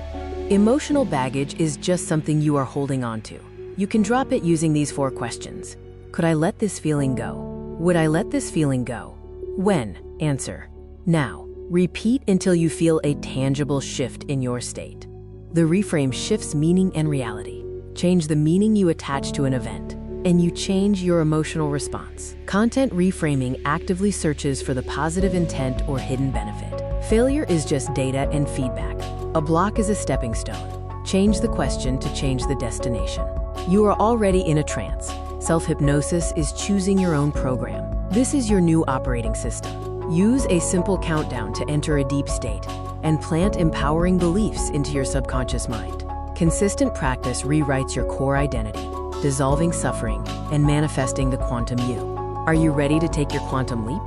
Emotional baggage is just something you are holding on to. You can drop it using these 4 questions. Could I let this feeling go? Would I let this feeling go? When? Answer. Now. Repeat until you feel a tangible shift in your state. The reframe shifts meaning and reality. Change the meaning you attach to an event, and you change your emotional response. Content reframing actively searches for the positive intent or hidden benefit. Failure is just data and feedback. A block is a stepping stone. Change the question to change the destination. You are already in a trance. Self-hypnosis is choosing your own program. This is your new operating system. Use a simple countdown to enter a deep state and plant empowering beliefs into your subconscious mind. Consistent practice rewrites your core identity, dissolving suffering and manifesting the quantum you. Are you ready to take your quantum leap?